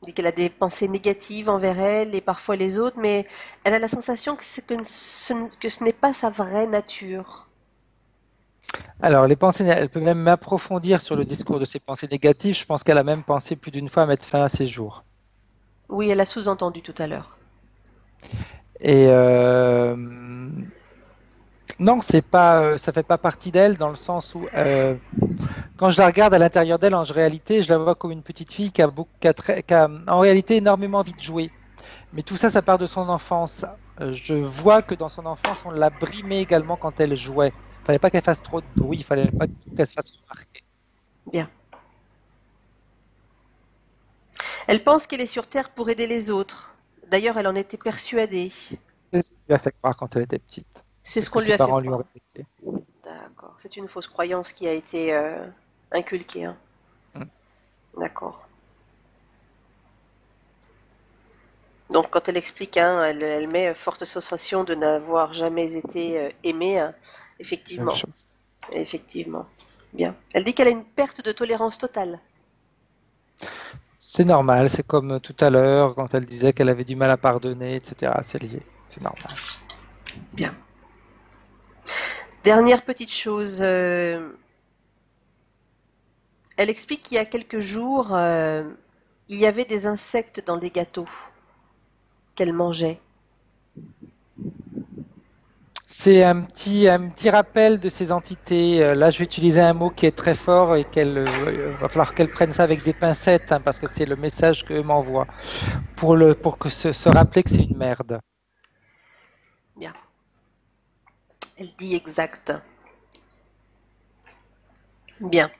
Elle dit qu'elle a des pensées négatives envers elle et parfois les autres, mais elle a la sensation que ce n'est pas sa vraie nature. Alors, les pensées, elle peut même m'approfondir sur le discours de ses pensées négatives. Je pense qu'elle a même pensé plus d'une fois à mettre fin à ses jours. Oui, elle a sous-entendu tout à l'heure. Et non, c'est pas, ça fait pas partie d'elle dans le sens où quand je la regarde à l'intérieur d'elle, en réalité, je la vois comme une petite fille qui a en réalité énormément envie de jouer. Mais tout ça, ça part de son enfance. Je vois que dans son enfance, on l'a brimée également quand elle jouait. Il fallait pas qu'elle fasse trop de bruit, il fallait pas qu'elle se fasse remarquer. Bien. Elle pense qu'elle est sur Terre pour aider les autres. D'ailleurs, elle en était persuadée. C'est ce qu'on lui a fait croire quand elle était petite. C'est C'est ce ce qu'on que lui ses a fait parents lui ont croire. répété. D'accord. C'est une fausse croyance qui a été inculquée. Hein. Mm. D'accord. Donc, quand elle explique, hein, elle met forte sensation de n'avoir jamais été aimée. Hein. Même Effectivement. chose. Effectivement. Bien. Elle dit qu'elle a une perte de tolérance totale. C'est normal, c'est comme tout à l'heure quand elle disait qu'elle avait du mal à pardonner, etc. C'est lié, c'est normal. Bien. Dernière petite chose. Elle explique qu'il y a quelques jours, il y avait des insectes dans les gâteaux qu'elle mangeait. C'est un petit rappel de ces entités. Là, je vais utiliser un mot qui est très fort et va falloir qu'elle prenne ça avec des pincettes, hein, parce que c'est le message qu'eux m'envoient pour que se rappeler que c'est une merde. Bien. Elle dit exact. Bien.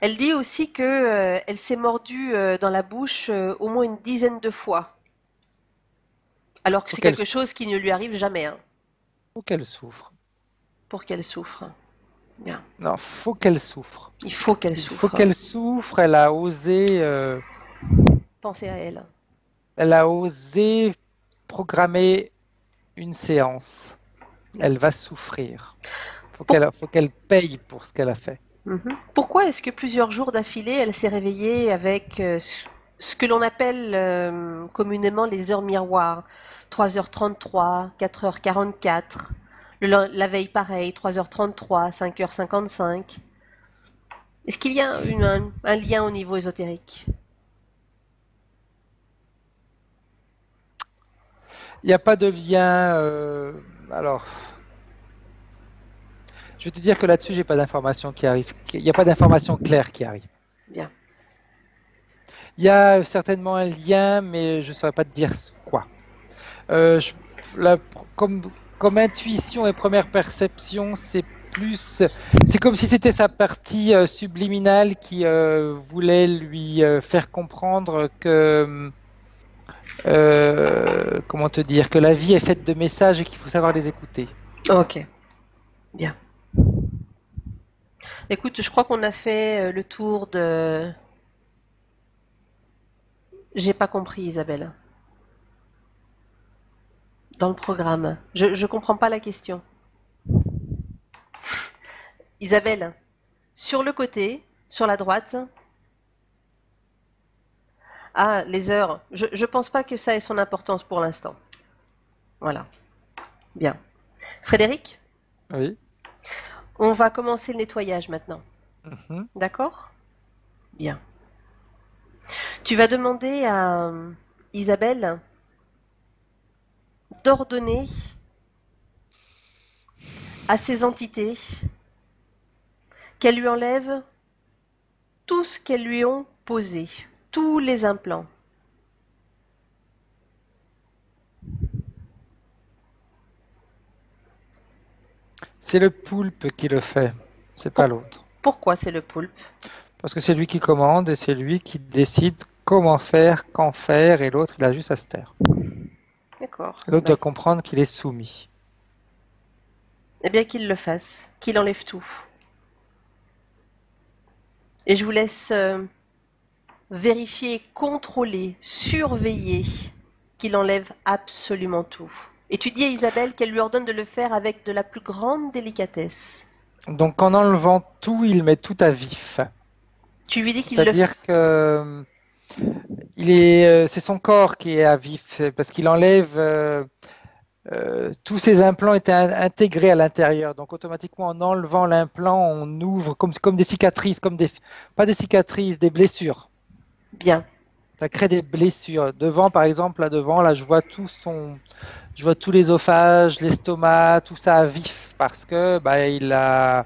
Elle dit aussi que elle s'est mordue dans la bouche au moins une dizaine de fois, alors que Faut c'est qu'elle quelque chose qui ne lui arrive jamais, hein, faut qu'elle souffre. pour qu'elle souffre. Bien. Non, faut qu'elle souffre. Il faut qu'elle Il faut souffre. qu'elle souffre. Pensez à elle. Elle a osé programmer une séance. Elle va souffrir. Faut qu'elle paye pour ce qu'elle a fait. Mhm. Pourquoi est-ce que plusieurs jours d'affilée, elle s'est réveillée avec ce que l'on appelle communément les heures miroirs? 3h33, 4h44. La veille pareil, 3h33, 5h55. Est-ce qu'il y a un lien au niveau ésotérique? Il n'y a pas de lien. Alors, je vais te dire que là-dessus, j'ai pas d'informations qui arrivent. Il n'y a pas d'informations claires qui arrivent. Bien. Il y a certainement un lien, mais je ne saurais pas te dire quoi. Euh, je- la- comme intuition et première perception, c'est comme si c'était sa partie subliminale qui voulait lui faire comprendre que, comment te dire, que la vie est faite de messages et qu'il faut savoir les écouter. Ok. Bien. Écoute, je crois qu'on a fait le tour de... J'ai pas compris, Isabelle. Dans le programme. Je comprends pas la question. Isabelle, sur le côté, sur la droite. Ah, les heures. Je pense pas que ça ait son importance pour l'instant. Voilà. Bien. Frédéric, Oui. on va commencer le nettoyage maintenant. Mhm. D'accord? Bien. Tu vas demander à Isabelle d'ordonner à ces entités qu'elles lui enlèvent tout ce qu'elles lui ont posé, tous les implants. C'est le poulpe qui le fait, c'est pas Pour- l'autre. Pourquoi c'est le poulpe? Parce que c'est lui qui commande et c'est lui qui décide comment faire, quand faire, et l'autre, il a juste à se taire. D'accord. L'autre doit comprendre qu'il est soumis. Eh bien qu'il le fasse, qu'il enlève tout. Et je vous laisse vérifier, contrôler, surveiller qu'il enlève absolument tout. Et tu dis à Isabelle qu'elle lui ordonne de le faire avec de la plus grande délicatesse. Donc en enlevant tout, il met tout à vif. Tu lui dis qu'il le C'est-à-dire fait. que c'est son corps qui est à vif, parce qu'il enlève tous ces implants étaient intégrés à l'intérieur. Donc automatiquement, en enlevant l'implant, on ouvre comme des cicatrices, pas des cicatrices, des blessures. Bien. Ça crée des blessures. Devant, par exemple, là devant, là, je vois tout l'ésophage, l'estomac, tout ça à vif, parce que bah,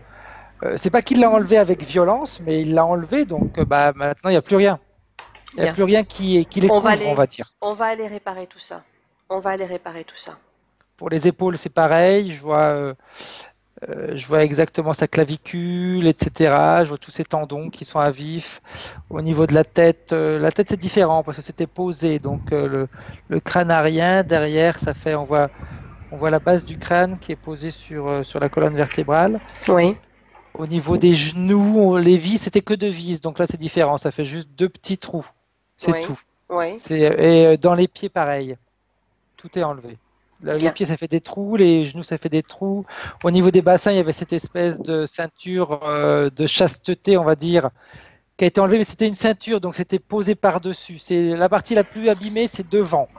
c'est pas qu'il l'a enlevé avec violence, mais il l'a enlevé, donc bah, maintenant il n'y a plus rien. Il n'y a Bien. plus rien qui les couvre, on va dire. On va aller réparer tout ça. On va aller réparer tout ça. Pour les épaules, c'est pareil. Je vois exactement sa clavicule, etc. Je vois tous ses tendons qui sont à vif. Au niveau de la tête c'est différent parce que c'était posé. Donc le crâne n'a rien. Derrière, on voit la base du crâne qui est posée sur la colonne vertébrale. Oui. Au niveau des genoux, les vis, c'était que deux vis. Donc là, c'est différent. Ça fait juste deux petits trous. C'est Oui. tout. Oui. Et dans les pieds, pareil. Tout est enlevé. Les Bien. pieds, ça fait des trous, les genoux, ça fait des trous. Au niveau des bassins, il y avait cette espèce de ceinture de chasteté, on va dire, qui a été enlevée, mais c'était une ceinture, donc c'était posé par-dessus. C'est la partie la plus abîmée, c'est devant.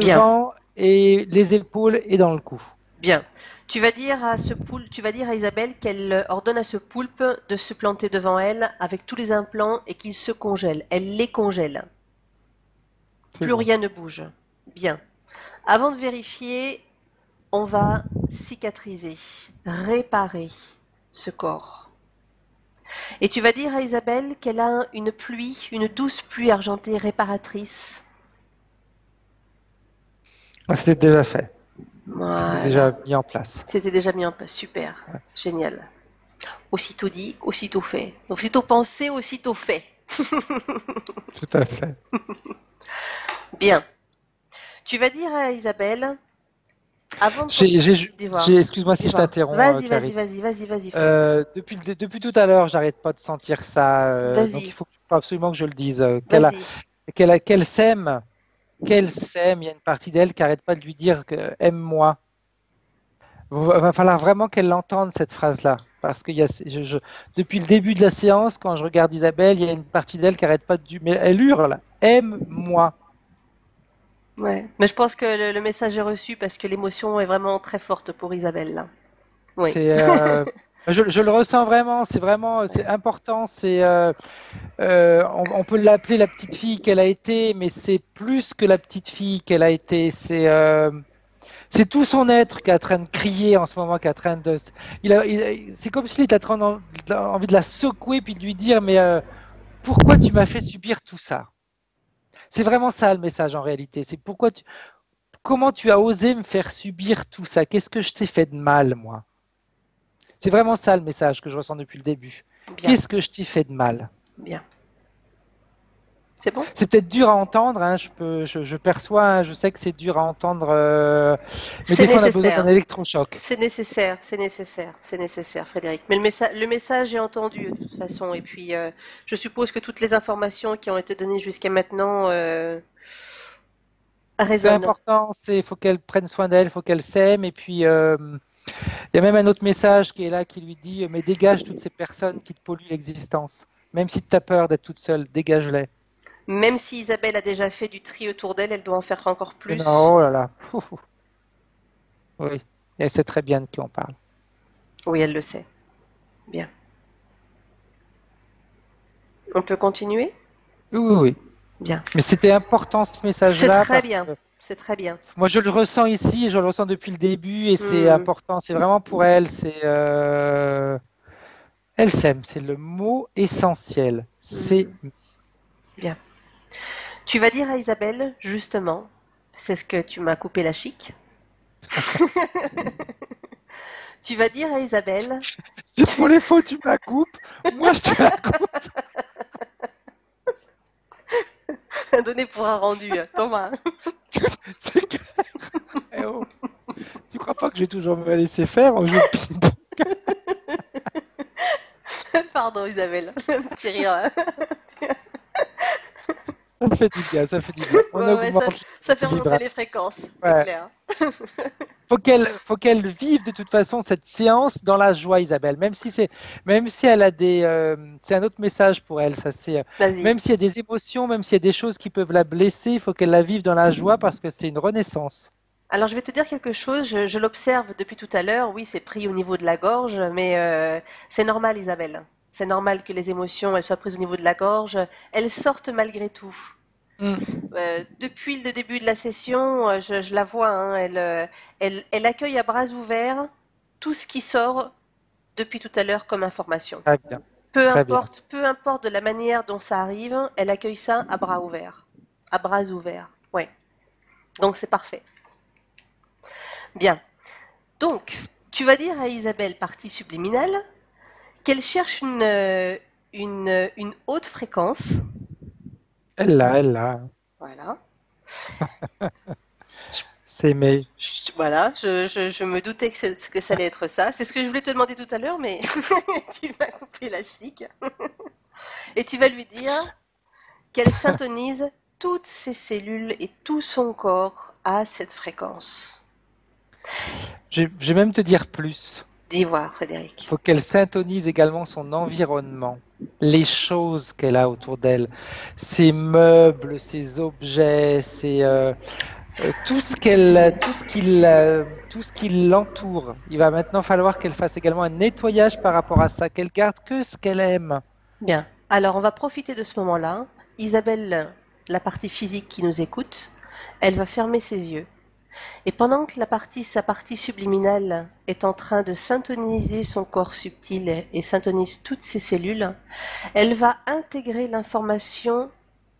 Bien, Devant et les épaules et dans le cou. bien. Tu vas dire à Isabelle qu'elle ordonne à ce poulpe de se planter devant elle avec tous les implants et qu'il se congèle. Elle les congèle. C'est Plus bon. rien ne bouge. Bien. Avant de vérifier, on va cicatriser, réparer ce corps. Et tu vas dire à Isabelle qu'elle a une pluie, une douce pluie argentée réparatrice. Ah, c'était déjà fait. C'était Voilà. déjà mis en place. C'était déjà mis en place. Super. Ouais, Génial. Aussitôt dit, aussitôt fait. Donc, aussitôt pensé, aussitôt fait. tout à fait. Bien. Tu vas dire à Isabelle, avant de continuer, dis-moi, Excuse-moi si je dis-moi. t'interromps, Vas-y, vas-y, Clarisse. vas-y, vas-y, vas-y, Fred. Depuis tout à l'heure, j'arrête pas de sentir ça. Donc Vas-y, faut absolument que je le dise. vas-y. Qu'elle s'aime. Qu'elle s'aime. Il y a une partie d'elle qui arrête pas de lui dire que aime-moi. Va falloir vraiment qu'elle l'entende, cette phrase-là. Parce que depuis le début de la séance, quand je regarde Isabelle, il y a une partie d'elle qui arrête pas de mais elle hurle, aime-moi. Ouais. Mais je pense que le message est reçu parce que l'émotion est vraiment très forte pour Isabelle, là. Oui. C'est, je le ressens vraiment, c'est important. On peut l'appeler la petite fille qu'elle a été, mais c'est plus que la petite fille qu'elle a été. C'est tout son être qui est en train de crier en ce moment, qui est en train de. C'est comme s'il était envie de la secouer puis de lui dire, mais pourquoi tu m'as fait subir tout ça? C'est vraiment ça le message en réalité. C'est comment tu as osé me faire subir tout ça? Qu'est-ce que je t'ai fait de mal, moi? C'est vraiment ça le message que je ressens depuis le début. Bien, Qu'est-ce que je t'ai fait de mal? bien. C'est bon? C'est peut-être dur à entendre, hein, je perçois, hein, je sais que c'est dur à entendre, mais C'est des fois on a besoin d'un nécessaire. électrochoc. C'est nécessaire, c'est nécessaire, c'est nécessaire, Frédéric. Mais le message est entendu de toute façon. Et puis, je suppose que toutes les informations qui ont été données jusqu'à maintenant C'est résonnent. important, il faut qu'elle prenne soin d'elle, il faut qu'elle s'aime, et puis il y a même un autre message qui est là qui lui dit, mais dégage toutes ces personnes qui te polluent l'existence. Même si tu as peur d'être toute seule, dégage-les. Même si Isabelle a déjà fait du tri autour d'elle, elle doit en faire encore Non, plus. oh là là, oui, et elle sait très bien de qui on parle. Oui, elle le sait. Bien. On peut continuer? Oui, oui, oui. Bien. Mais c'était important ce C'est message-là très parce bien. que C'est très bien. moi je le ressens ici, et je le ressens depuis le début et c'est Hmm, important, c'est vraiment pour elle, elle s'aime, c'est le mot essentiel, c'est hmm. Bien. Tu vas dire à Isabelle, justement, c'est ce que tu m'as coupé la chic. Tu vas dire à Isabelle, c'est pour les faux tu me la coupes, moi je te la coupe. donné pour un rendu, Thomas. C'est clair. Eh oh, tu crois pas que j'ai toujours me laisser faire en jeu de ping-pong? Pardon Isabelle, un petit rire. Ça fait du bien, ça fait du bien. On Ouais, ouais, augmente ça fait les remonter vibrations. les fréquences, c'est Ouais. clair. Faut qu'elle vive de toute façon cette séance dans la joie, Isabelle. Même si elle a c'est un autre message pour elle. Ça, Vas-y. même s'il y a des émotions, même s'il y a des choses qui peuvent la blesser, il faut qu'elle la vive dans la joie parce que c'est une renaissance. Alors je vais te dire quelque chose, je l'observe depuis tout à l'heure, oui c'est pris au niveau de la gorge, mais c'est normal Isabelle. C'est normal que les émotions, elles soient prises au niveau de la gorge, elles sortent malgré tout. Mm. Depuis le début de la session, je la vois, hein, elle accueille à bras ouverts tout ce qui sort depuis tout à l'heure comme information. Très bien, très bien. Peu importe de la manière dont ça arrive, elle accueille ça à bras ouverts. À bras ouverts, ouais. Donc c'est parfait. Bien. Donc, tu vas dire à Isabelle, partie subliminale, qu'elle cherche une haute fréquence. Elle l'a. Voilà. C'est mais Voilà, je me doutais que ça allait être ça. C'est ce que je voulais te demander tout à l'heure, mais tu m'as coupé la chic. Et tu vas lui dire qu'elle syntonise toutes ses cellules et tout son corps à cette fréquence. je vais même te dire plus. Dis voir, Il Frédéric. faut qu'elle syntonise également son environnement, les choses qu'elle a autour d'elle, ses meubles, ses objets, tout ce qui l'entoure. Il va maintenant falloir qu'elle fasse également un nettoyage par rapport à ça, qu'elle garde que ce qu'elle aime. Bien. Alors, on va profiter de ce moment-là. Isabelle, la partie physique qui nous écoute, elle va fermer ses yeux. Et pendant que sa partie subliminale est en train de syntoniser son corps subtil et syntonise toutes ses cellules, elle va intégrer l'information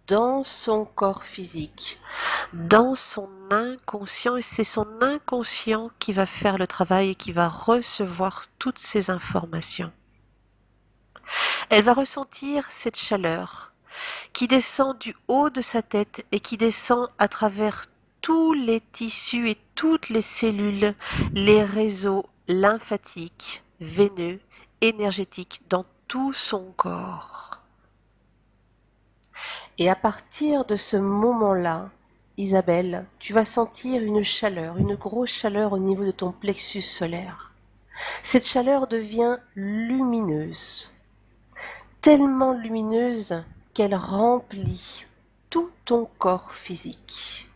dans son corps physique, dans son inconscient, et c'est son inconscient qui va faire le travail et qui va recevoir toutes ces informations. Elle va ressentir cette chaleur qui descend du haut de sa tête et qui descend à travers tous les tissus et toutes les cellules, les réseaux lymphatiques, veineux, énergétiques dans tout son corps. Et à partir de ce moment-là, Isabelle, tu vas sentir une chaleur, une grosse chaleur au niveau de ton plexus solaire. Cette chaleur devient lumineuse, tellement lumineuse qu'elle remplit tout ton corps physique.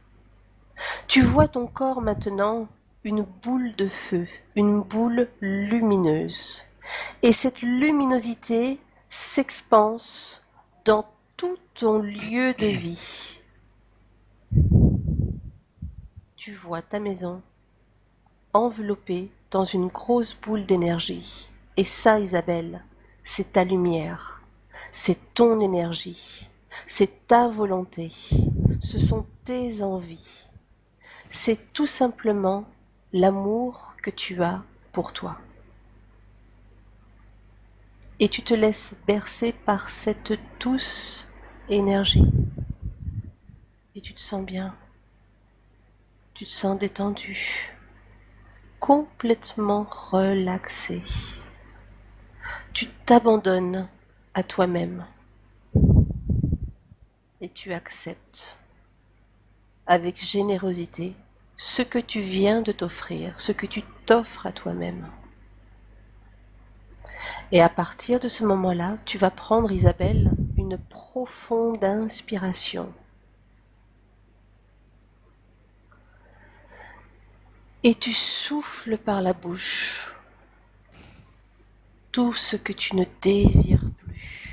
Tu vois ton corps maintenant une boule de feu, une boule lumineuse. Et cette luminosité s'expanse dans tout ton lieu de vie. Tu vois ta maison enveloppée dans une grosse boule d'énergie. Et ça, Isabelle, c'est ta lumière, c'est ton énergie, c'est ta volonté, ce sont tes envies. C'est tout simplement l'amour que tu as pour toi. Et tu te laisses bercer par cette douce énergie. Et tu te sens bien. Tu te sens détendu. Complètement relaxé. Tu t'abandonnes à toi-même. Et tu acceptes avec générosité ce que tu viens de t'offrir, ce que tu t'offres à toi-même. Et à partir de ce moment-là, tu vas prendre, Isabelle, une profonde inspiration. Et tu souffles par la bouche tout ce que tu ne désires plus.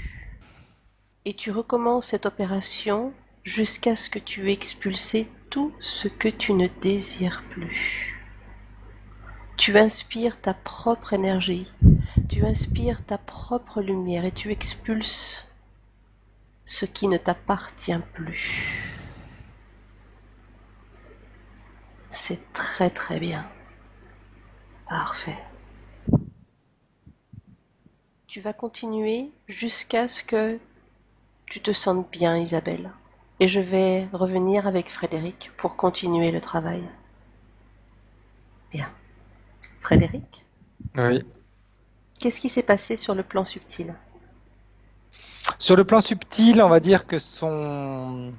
Et tu recommences cette opération jusqu'à ce que tu aies expulsé tout ce que tu ne désires plus. Tu inspires ta propre énergie, tu inspires ta propre lumière et tu expulses ce qui ne t'appartient plus. C'est très très bien. Parfait. Tu vas continuer jusqu'à ce que tu te sentes bien, Isabelle. Et je vais revenir avec Frédéric pour continuer le travail. Bien. Frédéric, Oui. qu'est-ce qui s'est passé sur le plan subtil? Sur le plan subtil, on va dire que son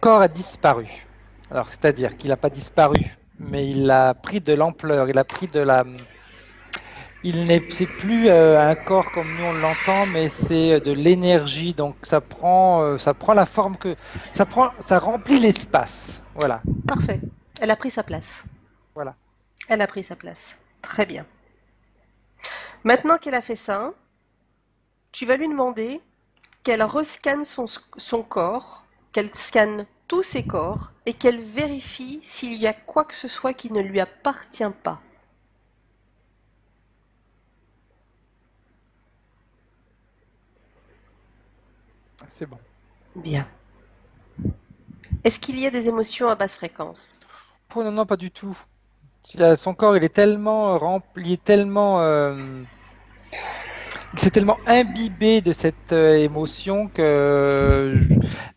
corps a disparu. Alors, c'est-à-dire qu'il n'a pas disparu, mais il a pris de l'ampleur, il a pris de la... c'est plus un corps comme nous on l'entend, mais c'est de l'énergie. Donc, ça prend la forme ça remplit l'espace. Voilà, Parfait. Elle a pris sa place. voilà. Elle a pris sa place. Très bien. Maintenant qu'elle a fait ça, tu vas lui demander qu'elle rescanne son corps, qu'elle scanne tous ses corps et qu'elle vérifie s'il y a quoi que ce soit qui ne lui appartient pas. C'est bon. Bien. Est-ce qu'il y a des émotions à basse fréquence? Oh, non, non, pas du tout. Son corps, il est tellement rempli, il s'est tellement imbibé de cette émotion que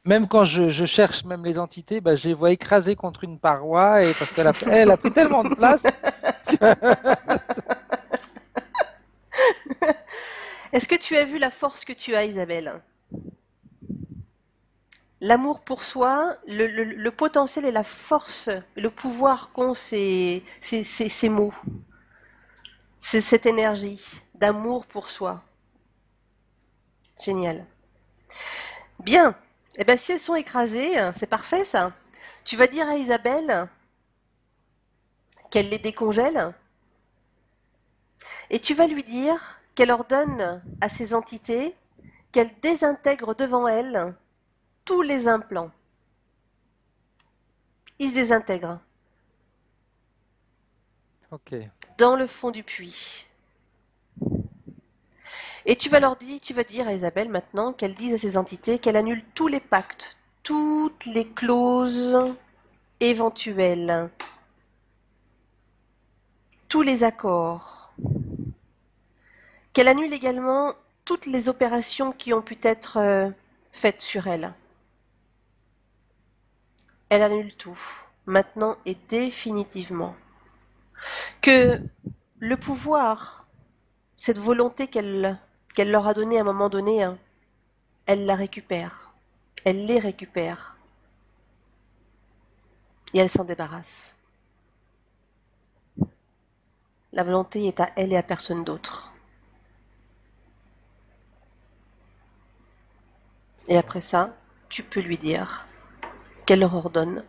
même quand je cherche même les entités, bah, je les vois écrasées contre une paroi et parce elle a pris tellement de place. Est-ce que tu as vu la force que tu as, Isabelle? l'amour pour soi, le potentiel et la force, le pouvoir qu'ont ces mots, c'est cette énergie d'amour pour soi. Génial. Bien. Eh bien, si elles sont écrasées, c'est parfait ça. Tu vas dire à Isabelle qu'elle les décongèle et tu vas lui dire qu'elle ordonne à ces entités qu'elle désintègre devant elle tous les implants. Ils se désintègrent Ok. dans le fond du puits. Et tu vas dire à Isabelle maintenant qu'elle dise à ces entités qu'elle annule tous les pactes, toutes les clauses éventuelles, tous les accords, qu'elle annule également toutes les opérations qui ont pu être faites sur elle. Elle annule tout, maintenant et définitivement. Que le pouvoir, cette volonté qu'elle leur a donnée à un moment donné, hein, elle la récupère. Elle les récupère. Et elle s'en débarrasse. La volonté est à elle et à personne d'autre. Et après ça, tu peux lui dire qu'elle leur ordonne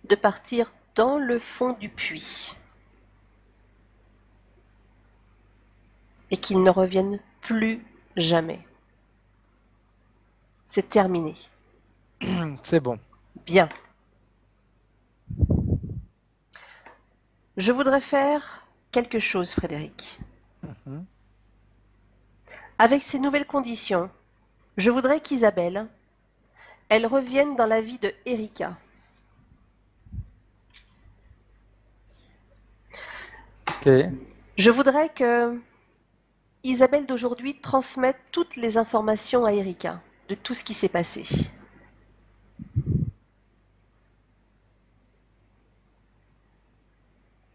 de partir dans le fond du puits et qu'ils ne reviennent plus jamais. C'est terminé. C'est bon. Bien. Je voudrais faire quelque chose, Frédéric. Mhm. Avec ces nouvelles conditions, je voudrais qu'Isabelle, elle revienne dans la vie de Erika. Ok. Je voudrais que Isabelle d'aujourd'hui transmette toutes les informations à Erika de tout ce qui s'est passé.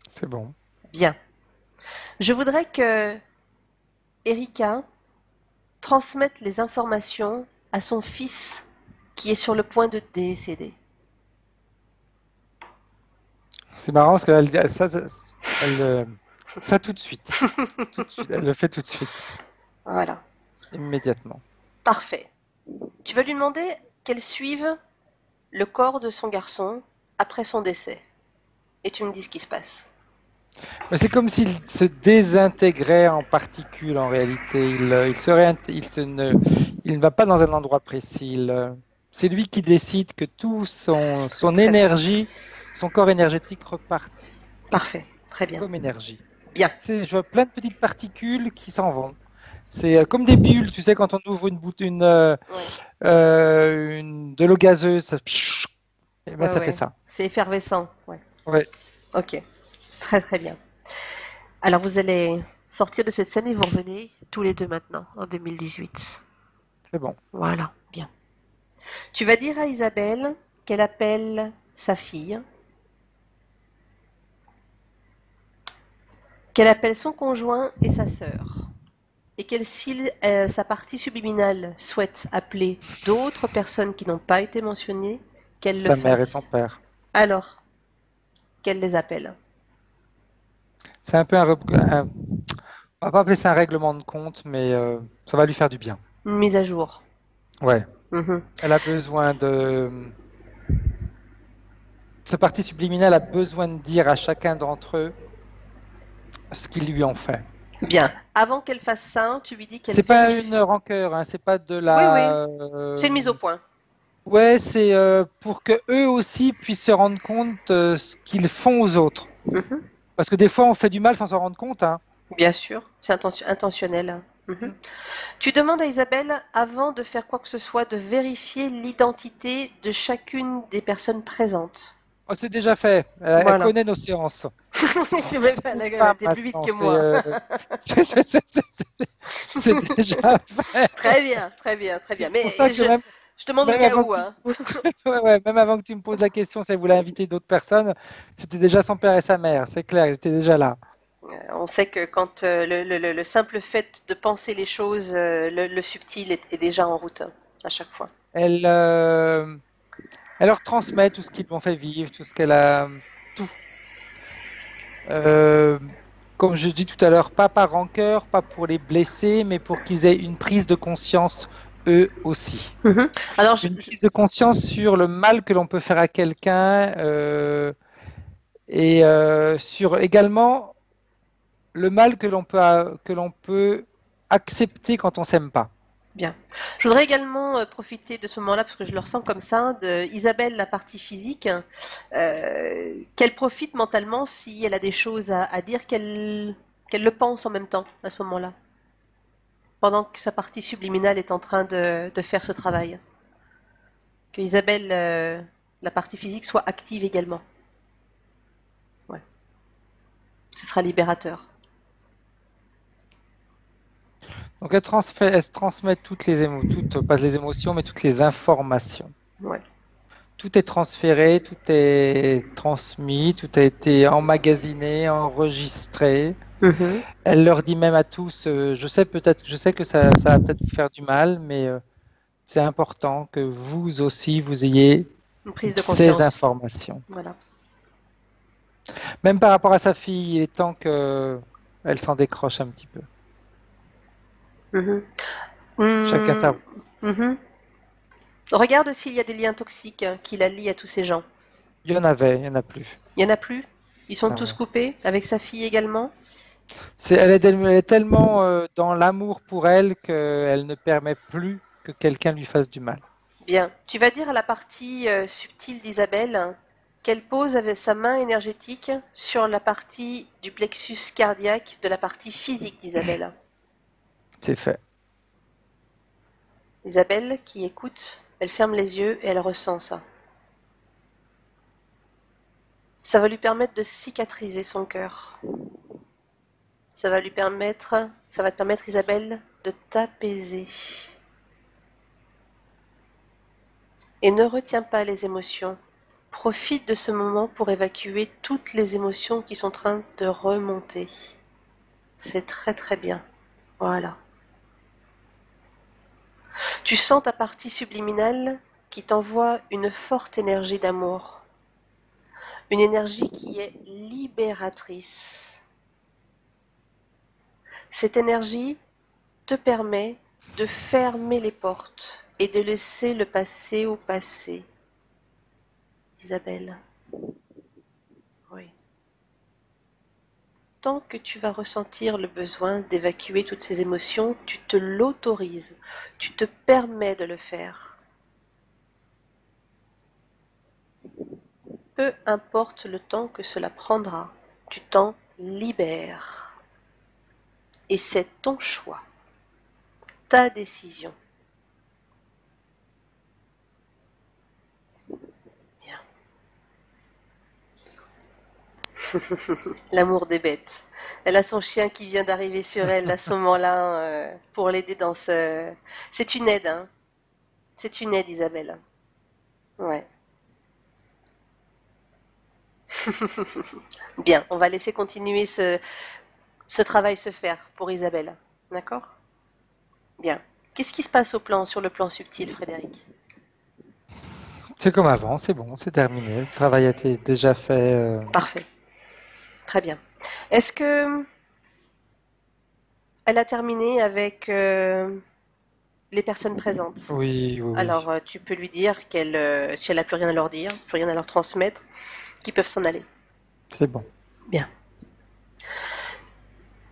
C'est bon. Bien. Je voudrais que Erika transmette les informations à son fils qui est sur le point de décéder. C'est marrant parce qu'elle ça tout de suite. Tout de suite. Elle le fait tout de suite. Voilà. Immédiatement. Parfait. Tu vas lui demander qu'elle suive le corps de son garçon après son décès. Et tu me dis ce qui se passe. Mais c'est comme s'il se désintégrait en particules en réalité. Il ne va pas dans un endroit précis. C'est lui qui décide que tout son Très bien. énergie, son corps énergétique reparte Parfait. Très bien. comme énergie. Bien. Je vois plein de petites particules qui s'en vont. C'est comme des bulles, tu sais, quand on ouvre de l'eau gazeuse, et ben Ouais, ça fait ouais. ça. C'est effervescent. Ouais. Ouais, Ok. Très très bien. Alors vous allez sortir de cette scène et vous revenez tous les deux maintenant, en 2018. c'est bon. Voilà. Bien. Tu vas dire à Isabelle qu'elle appelle sa fille, qu'elle appelle son conjoint et sa sœur. Et qu'elle, si sa partie subliminale souhaite appeler d'autres personnes qui n'ont pas été mentionnées, qu'elle le Sa mère et son fasse. père. Alors, qu'elle les appelle. C'est un peu on va pas appeler ça un règlement de compte, mais ça va lui faire du bien. Une mise à jour. Ouais. Mhm. Elle a besoin ce parti subliminal a besoin de dire à chacun d'entre eux ce qu'ils lui ont fait. Bien. Avant qu'elle fasse ça, tu lui dis qu'elle C'est pas vérifie. une rancœur, hein, c'est pas de Oui, oui. la. C'est une mise au point. Ouais, c'est pour que eux aussi puissent se rendre compte de ce qu'ils font aux autres. Mhm. Parce que des fois, on fait du mal sans s'en rendre compte, hein. Bien sûr. C'est intentionnel. Mhm. Tu demandes à Isabelle, avant de faire quoi que ce soit, de vérifier l'identité de chacune des personnes présentes. Oh, c'est déjà fait. Elle Voilà. connaît nos séances. C'est vrai, elle a Pas été plus vite maintenant, que moi. c'est déjà fait. Très bien, très bien, très bien. C'est Mais pour ça que je demande au même cas avant où, que tu hein. me poses, ouais, même avant que tu me poses la question si elle voulait inviter d'autres personnes, c'était déjà son père et sa mère. C'est clair, ils étaient déjà là. On sait que quand le simple fait de penser les choses, le subtil est déjà en route, hein, à chaque fois. Elle, elle leur transmet tout ce qu'ils l'ont fait vivre, tout ce qu'elle a, tout. Euh, Comme je dis tout à l'heure, pas par rancœur, pas pour les blesser, mais pour qu'ils aient une prise de conscience eux aussi. Mhm. Alors, Une prise de conscience sur le mal que l'on peut faire à quelqu'un et sur également le mal que l'on peut accepter quand on s'aime pas. bien. Je voudrais également profiter de ce moment-là, parce que je le ressens comme ça, de Isabelle, la partie physique, qu'elle profite mentalement si elle a des choses à dire, qu'elle le pense en même temps à ce moment-là, pendant que sa partie subliminale est en train de faire ce travail. Que Isabelle, la partie physique, soit active également. Ouais. Ce sera libérateur. Donc elle transmet toutes les toutes, pas les émotions, mais toutes les informations. Ouais. Tout est transféré, tout est transmis, tout a été emmagasiné, enregistré. Mhm. Elle leur dit même à tous, je sais que ça va peut-être vous faire du mal, mais c'est important que vous aussi, vous ayez Une prise de ces conscience. informations. Voilà. Même par rapport à sa fille, il est temps qu'elle s'en décroche un petit peu. Mhm. Chacun sa... Mhm. Regarde s'il y a des liens toxiques qui la lient à tous ces gens. Il y en avait, il n'y en a plus. Il n'y en a plus? Ils sont tous Non. coupés, avec sa fille également? Elle est tellement dans l'amour pour elle qu'elle ne permet plus que quelqu'un lui fasse du mal. Bien. Tu vas dire à la partie subtile d'Isabelle qu'elle pose avec sa main énergétique sur la partie du plexus cardiaque de la partie physique d'Isabelle. C'est fait. Isabelle, qui écoute, elle ferme les yeux et elle ressent ça. Ça va lui permettre de cicatriser son cœur. Ça va te permettre, Isabelle, de t'apaiser. Et ne retiens pas les émotions. Profite de ce moment pour évacuer toutes les émotions qui sont en train de remonter. C'est très très bien. Voilà. Tu sens ta partie subliminale qui t'envoie une forte énergie d'amour. Une énergie qui est libératrice. Cette énergie te permet de fermer les portes et de laisser le passé au passé. Isabelle. Oui. Tant que tu vas ressentir le besoin d'évacuer toutes ces émotions, tu te l'autorises, tu te permets de le faire. Peu importe le temps que cela prendra, tu t'en libères. Et c'est ton choix, ta décision. Bien. L'amour des bêtes. Elle a son chien qui vient d'arriver sur elle à ce moment-là pour l'aider dans ce... C'est une aide, hein. C'est une aide, Isabelle. Ouais. Bien, on va laisser continuer ce travail se faire pour Isabelle. D'accord? Bien. Qu'est-ce qui se passe sur le plan subtil, Frédéric? C'est comme avant, c'est bon, c'est terminé. Le travail a été déjà fait. Parfait. Très bien. Est-ce que elle a terminé avec les personnes présentes? Oui, oui, oui. Alors, tu peux lui dire qu'elle, si elle n'a plus rien à leur dire, plus rien à leur transmettre, qu'ils peuvent s'en aller. C'est bon. Bien.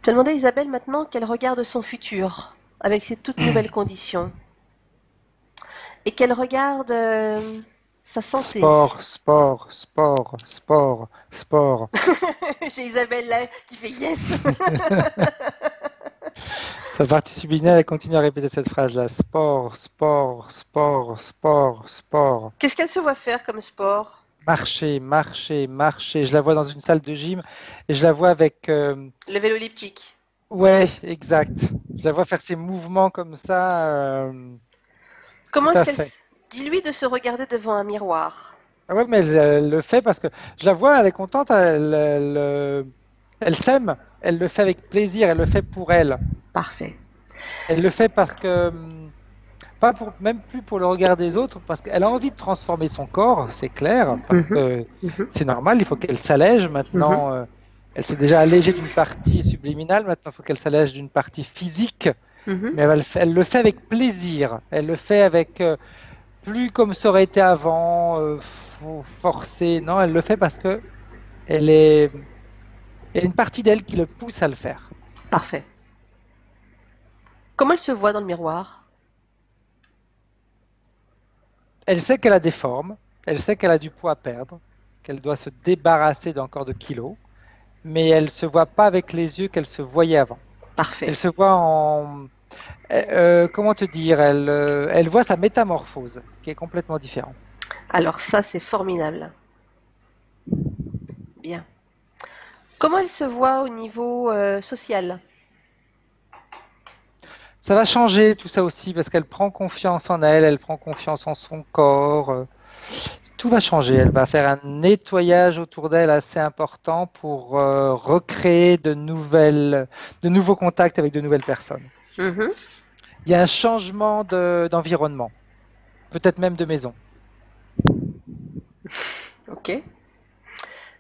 Je vais demander à Isabelle maintenant qu'elle regarde son futur avec ses toutes nouvelles conditions et qu'elle regarde sa santé. Sport, sport, sport, sport, sport. J'ai Isabelle là qui fait yes. Sa partie subliminale, elle continue à répéter cette phrase-là. Sport, sport, sport, sport, sport. Qu'est-ce qu'elle se voit faire comme sport? Marcher, marcher, marcher. Je la vois dans une salle de gym et je la vois avec... Le vélo elliptique. Ouais, exact. Je la vois faire ses mouvements comme ça. Tout Comment est-ce à qu'elle... fait. Dis-lui de se regarder devant un miroir. Ah ouais, mais elle le fait parce que je la vois, elle est contente, elle s'aime, elle le fait avec plaisir, elle le fait pour elle. Parfait. Elle le fait parce que même plus pour le regard des autres, parce qu'elle a envie de transformer son corps, c'est clair, parce Mhm, que mhm, c'est normal, il faut qu'elle s'allège mhm, maintenant. Elle s'est déjà allégée d'une partie subliminale, maintenant il faut qu'elle s'allège d'une partie physique, mhm. mais elle le fait avec plaisir, elle le fait avec plus comme ça aurait été avant, forcé, non, elle le fait parce que elle est, il y a une partie d'elle qui le pousse à le faire. Parfait. Comment elle se voit dans le miroir? Elle sait qu'elle a des formes, elle sait qu'elle a du poids à perdre, qu'elle doit se débarrasser d'encore de kilos, mais elle ne se voit pas avec les yeux qu'elle se voyait avant. Parfait. Elle se voit en... comment te dire, elle voit sa métamorphose, qui est complètement différent. Alors ça, c'est formidable. Bien. Comment elle se voit au niveau social? Ça va changer tout ça aussi parce qu'elle prend confiance en elle, elle prend confiance en son corps. Tout va changer. Elle va faire un nettoyage autour d'elle assez important pour recréer de nouveaux contacts avec de nouvelles personnes. Mhm. Il y a un changement d'environnement, peut-être même de maison. Ok.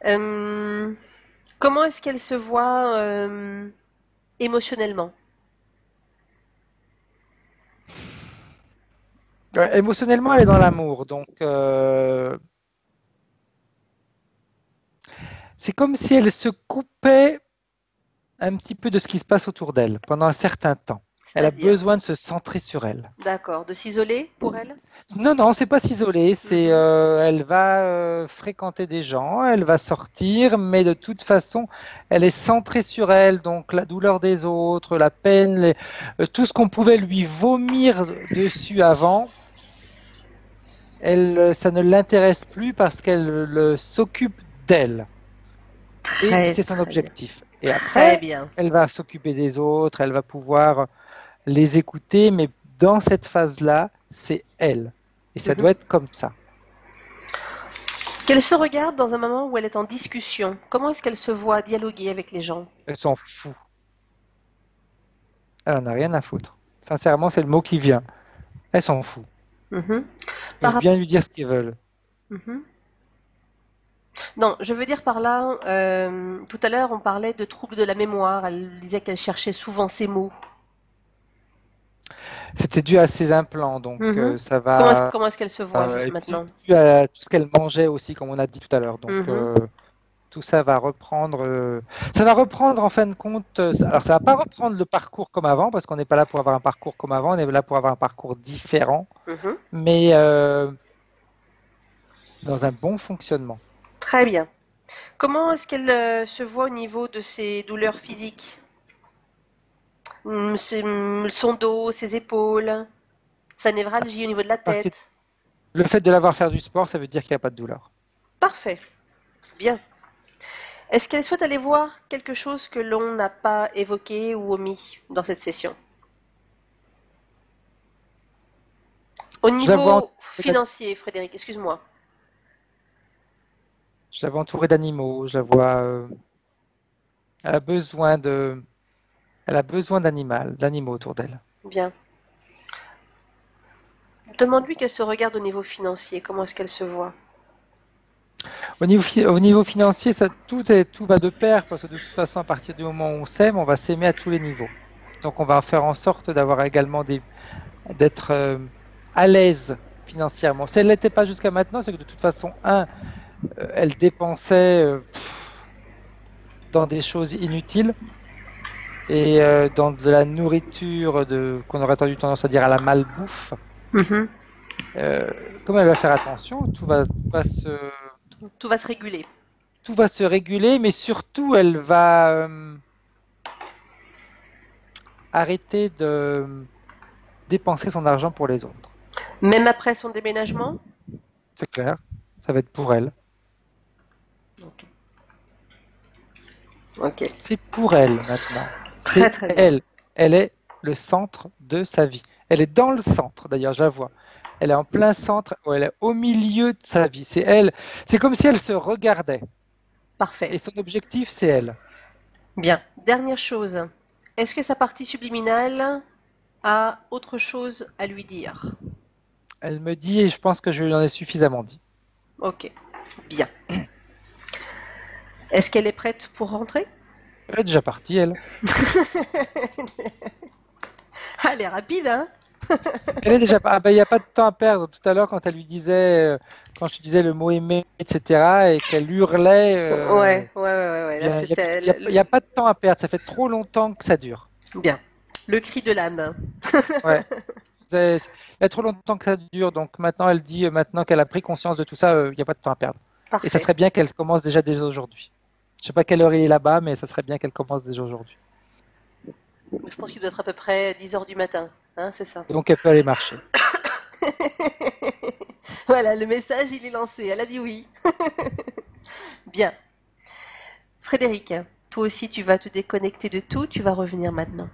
Euh, comment est-ce qu'elle se voit émotionnellement? Émotionnellement, elle est dans l'amour, donc c'est comme si elle se coupait un petit peu de ce qui se passe autour d'elle pendant un certain temps. Elle a C'est-à-dire, besoin de se centrer sur elle. d'accord, de s'isoler pour elle? Non, non, c'est pas s'isoler, c'est Mhm. elle va fréquenter des gens, elle va sortir, mais de toute façon, elle est centrée sur elle, donc la douleur des autres, la peine, tout ce qu'on pouvait lui vomir dessus avant, ça ne l'intéresse plus parce qu'elle s'occupe d'elle. Et Très, c'est son très bien. objectif. Et Très après, bien. elle va s'occuper des autres, elle va pouvoir les écouter, mais dans cette phase-là, c'est elle. Et ça Mhm. doit être comme ça. Qu'elle se regarde dans un moment où elle est en discussion. Comment est-ce qu'elle se voit dialoguer avec les gens? Elle s'en fout. Elle en a rien à foutre. Sincèrement, c'est le mot qui vient. Elle s'en fout. Mhm. Ils Par peuvent rap- bien lui dire ce qu'ils veulent. Mhm. Non, je veux dire par là, tout à l'heure on parlait de troubles de la mémoire. Elle disait qu'elle cherchait souvent ses mots. C'était dû à ses implants, donc Mhm. ça Comment est-ce, va. comment est-ce qu'elle se voit juste Et puis, maintenant? dû à tout ce qu'elle mangeait aussi, comme on a dit tout à l'heure. Donc, Mhm. tout ça va reprendre. Ça va reprendre en fin de compte. Alors, ça va pas reprendre le parcours comme avant, parce qu'on n'est pas là pour avoir un parcours comme avant, on est là pour avoir un parcours différent, Mhm. mais dans un bon fonctionnement. Très bien. Comment est-ce qu'elle se voit au niveau de ses douleurs physiques? Son dos, ses épaules, sa névralgie au niveau de la Partie- tête. Le fait de l'avoir fait du sport, ça veut dire qu'il n'y a pas de douleur. Parfait. Bien. Est-ce qu'elle souhaite aller voir quelque chose que l'on n'a pas évoqué ou omis dans cette session? Au Je la vois niveau financier, Frédéric, excuse-moi. Je la vois entourée d'animaux, je la vois. Elle a besoin elle a besoin d'animaux autour d'elle. Bien. Demande-lui qu'elle se regarde au niveau financier. Comment est-ce qu'elle se voit? Au niveau financier, tout va de pair parce que de toute façon, à partir du moment où on s'aime, on va s'aimer à tous les niveaux. Donc, on va faire en sorte d'avoir également d'être à l'aise financièrement. Si elle ne l'était pas jusqu'à maintenant, c'est que de toute façon, elle dépensait dans des choses inutiles et dans de la nourriture qu'on aurait eu tendance à dire à la malbouffe. Mhm. Euh, Comme elle va faire attention, Tout va se réguler. tout va se réguler, mais surtout, elle va arrêter de dépenser son argent pour les autres. Même après son déménagement? C'est clair, ça va être pour elle. Ok. Ok. C'est pour elle maintenant. Très C'est très bien. elle. Elle est le centre de sa vie. Elle est dans le centre, d'ailleurs, je la vois. Elle est en plein centre, elle est au milieu de sa vie. C'est elle. C'est comme si elle se regardait. Parfait. Et son objectif, c'est elle. Bien. Dernière chose. Est-ce que sa partie subliminale a autre chose à lui dire? Elle me dit, et je pense que je lui en ai suffisamment dit. Ok, bien. Est-ce qu'elle est prête pour rentrer? Elle est déjà partie, elle. Ah, elle est rapide, hein? Elle est déjà pas. Ah ben, il n'y a pas de temps à perdre. Tout à l'heure, quand elle lui disait, quand je disais le mot aimer, etc., et qu'elle hurlait, Ouais. il Là, n'y a, c'était y a pas de temps à perdre. Ça fait trop longtemps que ça dure. bien. Le cri de l'âme. Ouais. Il y a trop longtemps que ça dure. Donc maintenant, elle dit, maintenant qu'elle a pris conscience de tout ça, il n'y a pas de temps à perdre. Et ça Parfait. serait bien qu'elle commence dès aujourd'hui. Je sais pas quelle heure il est là-bas, mais ça serait bien qu'elle commence déjà aujourd'hui. Je pense qu'il doit être à peu près 10 heures du matin. Hein, c'est ça. Donc elle peut aller marcher. Voilà, le message, il est lancé. Elle a dit oui. Bien. Frédéric, toi aussi, tu vas te déconnecter de tout. Tu vas revenir maintenant.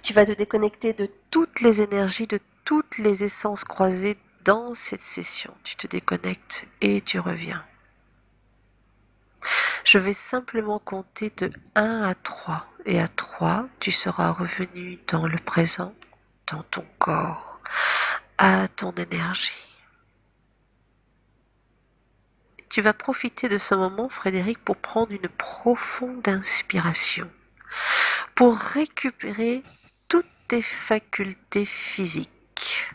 Tu vas te déconnecter de toutes les énergies, de toutes les essences croisées dans cette session. Tu te déconnectes et tu reviens. Je vais simplement compter de 1 à 3. Et à 3, tu seras revenu dans le présent, dans ton corps, à ton énergie. Tu vas profiter de ce moment, Frédéric, pour prendre une profonde inspiration, pour récupérer toutes tes facultés physiques.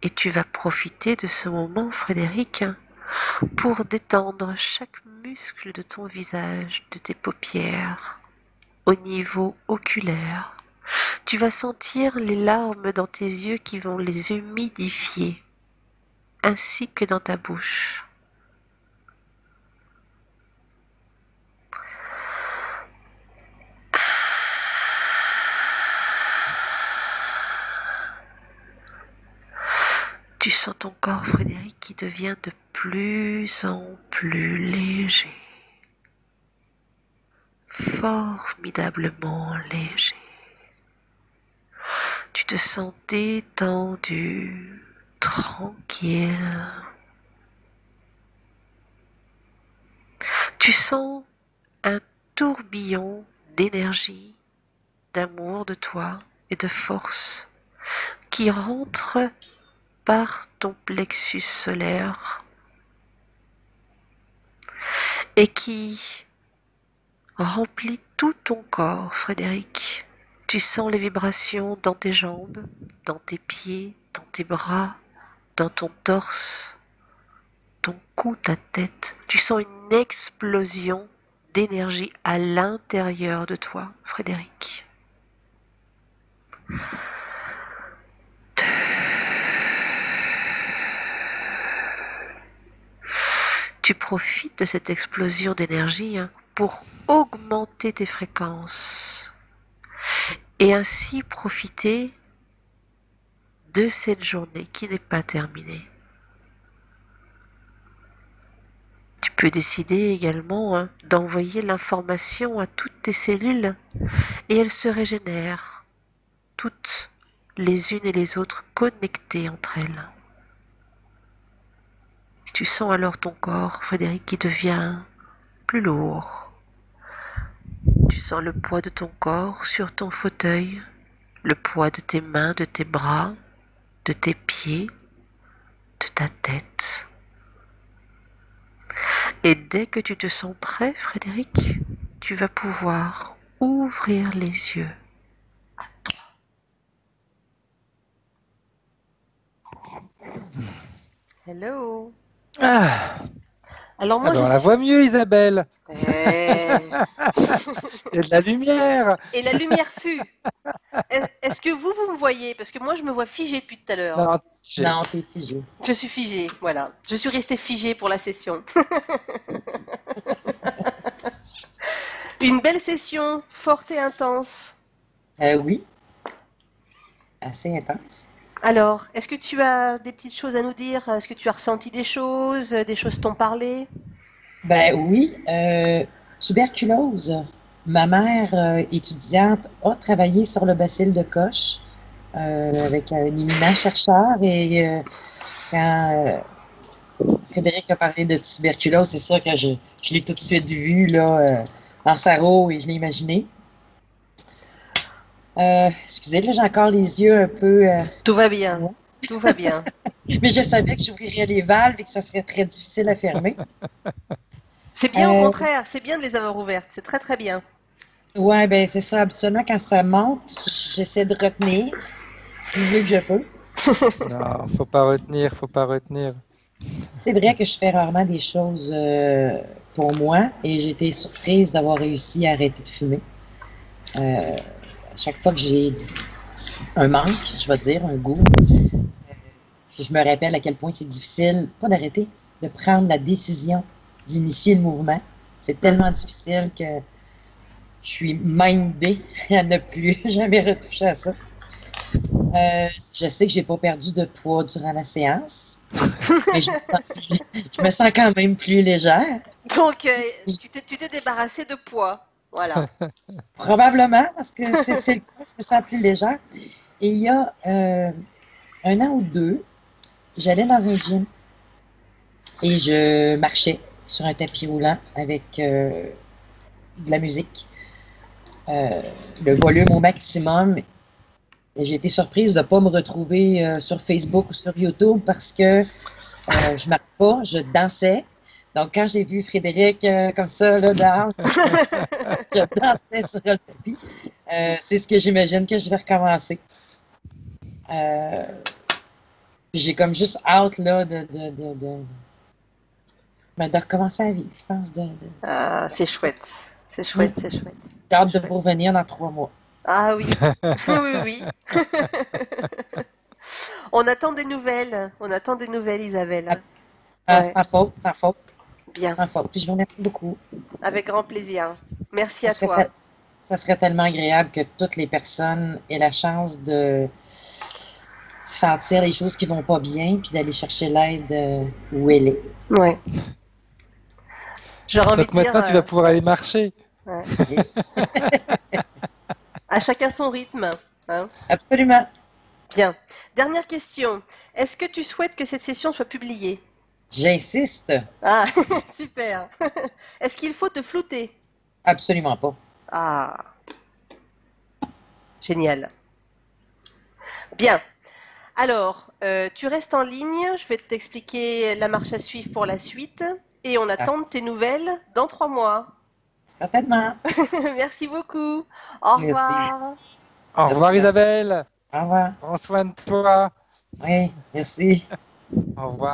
Et tu vas profiter de ce moment, Frédéric, pour détendre chaque muscle de ton visage, de tes paupières, au niveau oculaire. Tu vas sentir les larmes dans tes yeux qui vont les humidifier, ainsi que dans ta bouche. Tu sens ton corps, Frédéric, qui devient de plus en plus léger, formidablement léger. Tu te sens détendu, tranquille. Tu sens un tourbillon d'énergie, d'amour de toi et de force qui rentre par ton plexus solaire et qui remplit tout ton corps, Frédéric. Tu sens les vibrations dans tes jambes, dans tes pieds, dans tes bras, dans ton torse, ton cou, ta tête. Tu sens une explosion d'énergie à l'intérieur de toi, Frédéric. Tu profites de cette explosion d'énergie pour augmenter tes fréquences et ainsi profiter de cette journée qui n'est pas terminée. Tu peux décider également d'envoyer l'information à toutes tes cellules et elles se régénèrent, toutes les unes et les autres connectées entre elles. Tu sens alors ton corps, Frédéric, qui devient plus lourd. Tu sens le poids de ton corps sur ton fauteuil, le poids de tes mains, de tes bras, de tes pieds, de ta tête. Et dès que tu te sens prêt, Frédéric, tu vas pouvoir ouvrir les yeux. Hello. Ah, Alors moi, ben on la voit mieux, Isabelle. Eh. Il y a de la lumière. Et la lumière fut. Est-ce que vous me voyez? Parce que moi, je me vois figée depuis tout à l'heure. Non, Non, t'es figé. Je suis figée, voilà. Je suis restée figée pour la session. Une belle session, forte et intense. Oui, assez intense. Alors, est-ce que tu as des petites choses à nous dire? Est-ce que tu as ressenti des choses t'ont parlé? Ben oui, tuberculose. Ma mère, étudiante, a travaillé sur le bacille de Koch avec un éminent chercheur et quand Frédéric a parlé de tuberculose, c'est sûr que je l'ai tout de suite vu là, en sarreau et je l'ai imaginé. Excusez, là, j'ai encore les yeux un peu. Tout va bien, Ouais. tout va bien. Mais je savais que j'ouvrirais les valves et que ça serait très difficile à fermer. C'est bien au Euh, contraire, c'est bien de les avoir ouvertes, c'est très très bien. ouais, ben c'est ça. Habituellement, quand ça monte, j'essaie de retenir du mieux que je peux. Non, faut pas retenir, faut pas retenir. C'est vrai que je fais rarement des choses pour moi et j'ai été surprise d'avoir réussi à arrêter de fumer. À chaque fois que j'ai un manque, je vais dire, un goût, je me rappelle à quel point c'est difficile, pas d'arrêter, de prendre la décision d'initier le mouvement. C'est tellement difficile que je suis mindée à ne plus jamais retoucher à ça. Je sais que j'ai pas perdu de poids durant la séance, mais je me sens quand même plus légère. Donc, tu t'es débarrassé de poids. Voilà. Probablement, parce que c'est le cas, je me sens plus légère. Et il y a 1 an ou 2, j'allais dans un gym et je marchais sur un tapis roulant avec de la musique, euh, le volume au maximum. Et j'ai été surprise de ne pas me retrouver sur Facebook ou sur YouTube parce que je marche pas, je dansais. Donc, quand j'ai vu Frédéric comme ça, là, dehors, je dansais sur le tapis. C'est ce que j'imagine que je vais recommencer. Euh, Puis j'ai comme juste hâte là, de recommencer à vivre, je pense. Ah, c'est chouette. C'est chouette, c'est chouette. J'ai C'est hâte de chouette. vous revenir dans 3 mois. Ah oui, oui, oui. On attend des nouvelles. On attend des nouvelles, Isabelle. Ouais, Sans faute, sans faute, bien. sans faute. Puis je vous remercie beaucoup. Avec grand plaisir. Merci Ça à serait, toi. ça serait tellement agréable que toutes les personnes aient la chance de sentir les choses qui vont pas bien, puis d'aller chercher l'aide où elle est. Ouais. J'aurais envie Donc de dire, maintenant, tu vas pouvoir aller marcher. ouais. Et À chacun son rythme. Hein. absolument. Bien. Dernière question. Est-ce que tu souhaites que cette session soit publiée? J'insiste. Ah, super. Est-ce qu'il faut te flouter? Absolument pas. Ah, génial. Bien. Alors, tu restes en ligne. Je vais t'expliquer la marche à suivre pour la suite. Et on Ah, attend tes nouvelles dans 3 mois. certainement. Merci beaucoup. Au Merci. revoir. Au revoir Merci. Isabelle. Au revoir. Prends soin de toi. Oui, merci. Au revoir.